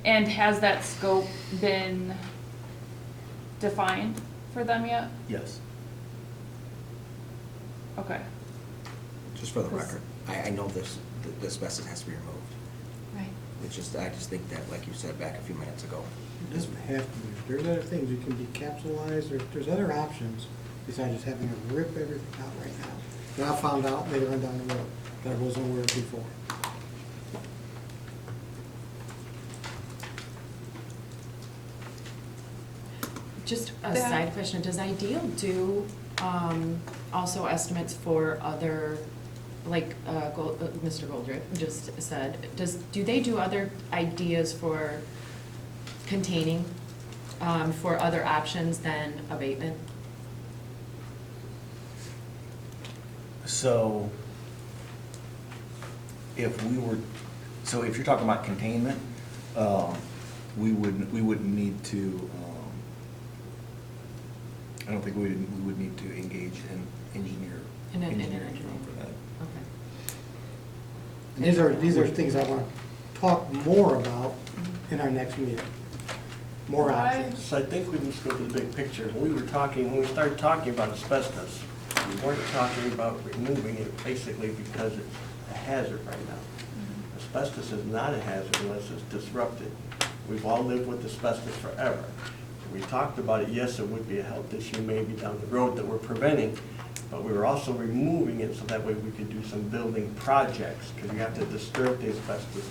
S5: And has that scope been defined for them yet?
S2: Yes.
S5: Okay.
S4: Just for the record, I know the asbestos has to be removed.
S6: Right.
S4: I just think that, like you said back a few minutes ago.
S7: It doesn't have to be. There's other things. You can decapsulize. There's other options besides just having to rip everything out right now. That I found out later on down the road that I wasn't aware of before.
S6: Just a side question, does Ideal do also estimates for other, like Mr. Goldrick just said, do they do other ideas for containing, for other options than abatement?
S2: So if you're talking about containment, we wouldn't need to, I don't think we would need to engage an engineering firm for that.
S6: Okay.
S7: And these are things I want to talk more about in our next meeting. More options.
S15: So I think we need to go to the big picture. When we started talking about asbestos, we weren't talking about removing it basically because it's a hazard right now. Asbestos is not a hazard unless it's disrupted. We've all lived with asbestos forever. We talked about it, yes, it would be a health issue maybe down the road that we're preventing, but we were also removing it so that way we could do some building projects, because you have to disturb the asbestos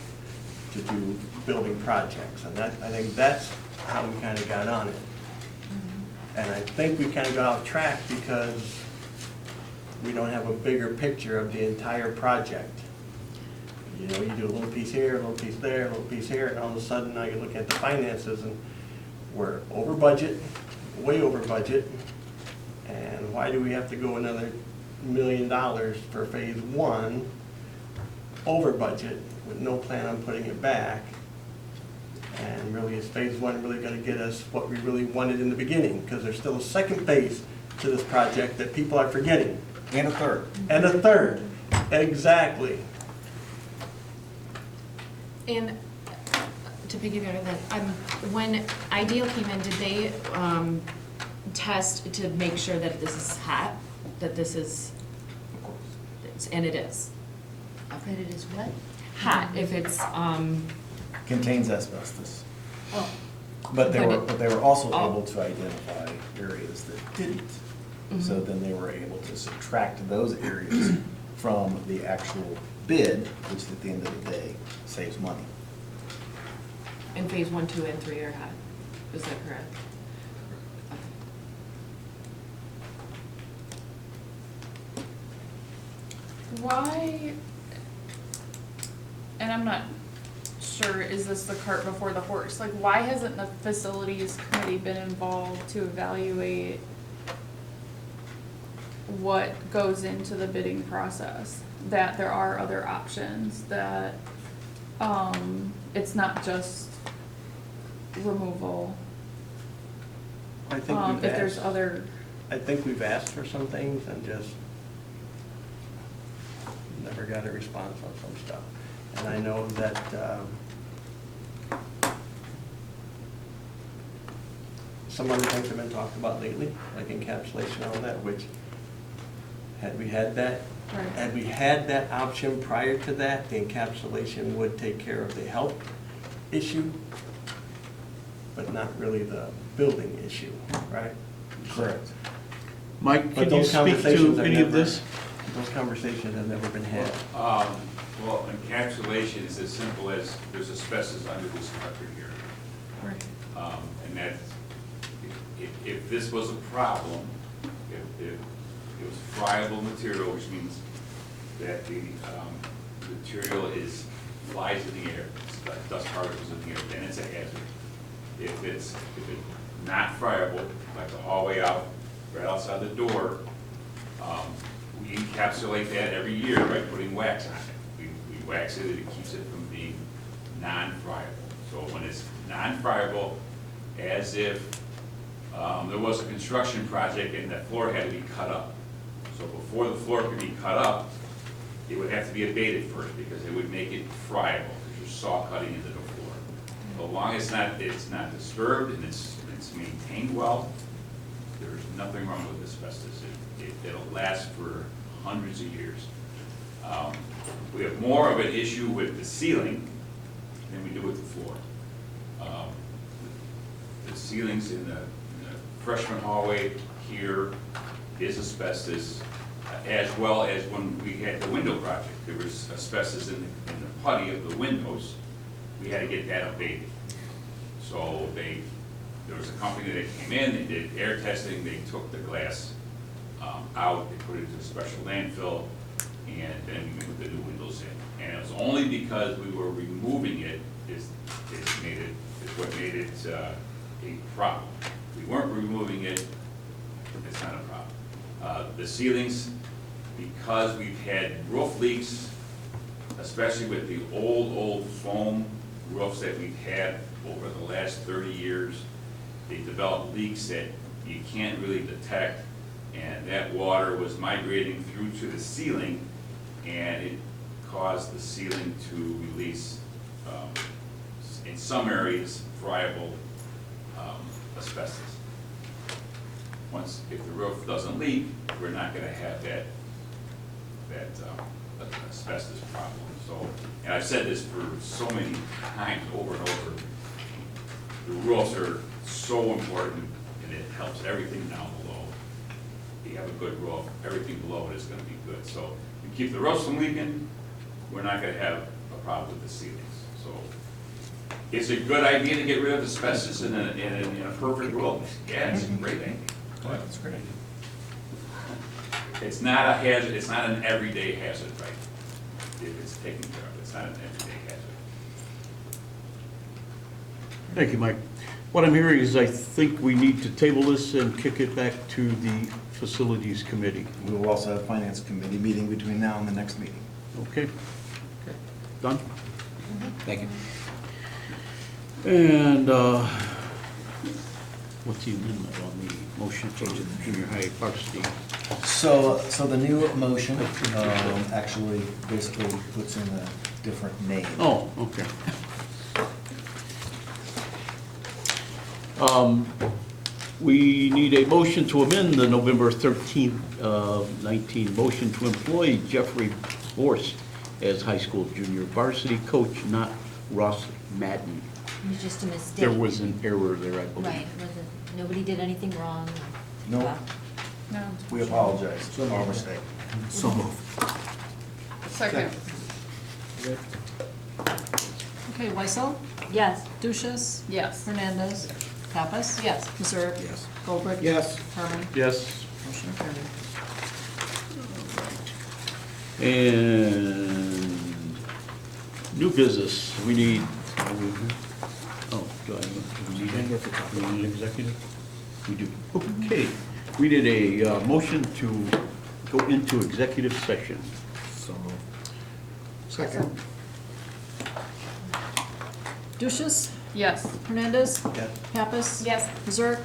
S15: to do building projects. And I think that's how we kind of got on it. And I think we kind of got off track because we don't have a bigger picture of the entire project. You know, you do a little piece here, a little piece there, a little piece here, and all of a sudden now you look at the finances and we're over budget, way over budget. And why do we have to go another $1 million for phase one over budget with no plan on putting it back? And really, is phase one really going to get us what we really wanted in the beginning? Because there's still a second phase to this project that people are forgetting.
S2: And a third.
S15: And a third, exactly.
S6: And to piggyback on that, when Ideal came in, did they test to make sure that this is hot, that this is, and it is?
S3: That it is what?
S6: Hot, if it's,
S2: Contains asbestos.
S3: Oh,
S2: But they
S6: But
S2: were also
S6: Oh.
S2: able to identify areas that didn't. So then they were able to subtract those areas from the actual bid, which at the end of the day saves money.
S6: and phase 1, 2, and 3 are hot, is that correct?
S5: Why, and I'm not sure, is this the cart before the horse? Like, why hasn't the facilities committee been involved to evaluate what goes into the bidding process? That there are other options, that, it's not just removal.
S15: I think
S5: If
S15: we've
S5: there's
S15: asked.
S5: other,
S15: I think we've asked for some things and just never got a response on some stuff. And I know that, some other things have been talked about lately, like encapsulation and all that, which, had we had that,
S6: Right.
S15: had we had that option prior to that, the encapsulation would take care of the health issue, but not really the building issue, right?
S2: Correct.
S14: Mike,
S15: But
S14: can you
S15: those
S14: speak
S15: conversations
S14: to
S15: have
S14: any of
S15: never-
S14: this?
S15: Those conversations have never been had.
S13: Well, encapsulation is as simple as there's asbestos under this carpet here.
S6: Right.
S13: And that, if this was a problem, if it was friable material, which means that the material flies in the air, dust particles in the air, then it's a hazard. If it's not friable, like the hallway out, right outside the door, we encapsulate that every year by putting wax on it. We wax it, and it keeps it from being non-friable. So when it's non-friable, as if there was a construction project and that floor had to be cut up. So before the floor could be cut up, it would have to be abated first because it would make it friable, because you're saw cutting into the floor. So long as it's not disturbed and it's maintained well, there's nothing wrong with asbestos. It'll last for hundreds of years. We have more of an issue with the ceiling than we do with the floor. The ceilings in the freshman hallway here is asbestos, as well as when we had the window project. There was asbestos in the putty of the windows. We had to get that abated. So there was a company that came in, they did air testing, they took the glass out, they put it into a special landfill, and then we put the new windows in. And it was only because we were removing it is what made it a problem. If we weren't removing it, it's not a problem. The ceilings, because we've had roof leaks, especially with the old foam roofs that we've had over the last 30 years, they developed leaks that you can't really detect, and that water was migrating through to the ceiling, and it caused the ceiling to release, in some areas, friable asbestos. If the roof doesn't leak, we're not going to have that asbestos problem. So, and I've said this for so many times over and over, the roofs are so important, and it helps everything down below. If you have a good roof, everything below it is going to be good. So you keep the roofs from leaking, we're not going to have a problem with the ceilings. So it's a good idea to get rid of asbestos in a perfect world. Yeah, it's a great idea.
S10: That's great.
S13: It's not a hazard, it's not an everyday hazard, right? If it's taken care of, it's not an everyday hazard.
S14: Thank you, Mike. What I'm hearing is I think we need to table this and kick it back to the Facilities Committee.
S2: We will also have Finance Committee meeting between now and the next meeting.
S14: Okay? Done?
S4: Thank you.
S14: And what's the amendment on the motion for the junior high varsity?
S2: So the new motion actually basically puts in a different name.
S14: Oh, okay. We need a motion to amend the November 13th, 19 motion to employ Jeffrey Horst as high school junior varsity coach, not Ross Madden.
S3: It was just a mistake.
S14: There was an error there, I believe.
S3: Right, it wasn't, nobody did anything wrong.
S2: No,
S5: No.
S2: we apologize. Our mistake.
S14: So moved.
S5: Second.
S8: Okay, Weissel,
S3: Yes.
S8: Duchess,
S5: Yes.
S8: Hernandez, Pappas. Yes. Missouri.
S4: Yes.
S8: Goldberg.
S7: Yes.
S8: Herman.
S14: Yes.
S8: Motion carried.
S14: And new business, we need, oh, do we need an executive? We do. Okay, we need a motion to go into executive session.
S4: So moved.
S7: Second.
S8: Duchess,
S5: Yes.
S8: Hernandez,
S15: Yes.
S8: Pappas.
S5: Yes.
S8: Missouri.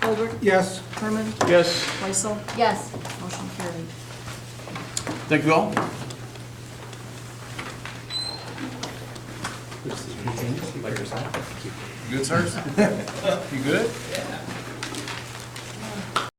S5: Holbert,
S7: Yes.
S5: Herman,
S14: Yes,
S5: Weissel,
S3: Yes.
S5: motion carried.
S14: thank you all.
S11: Good, sirs? You good?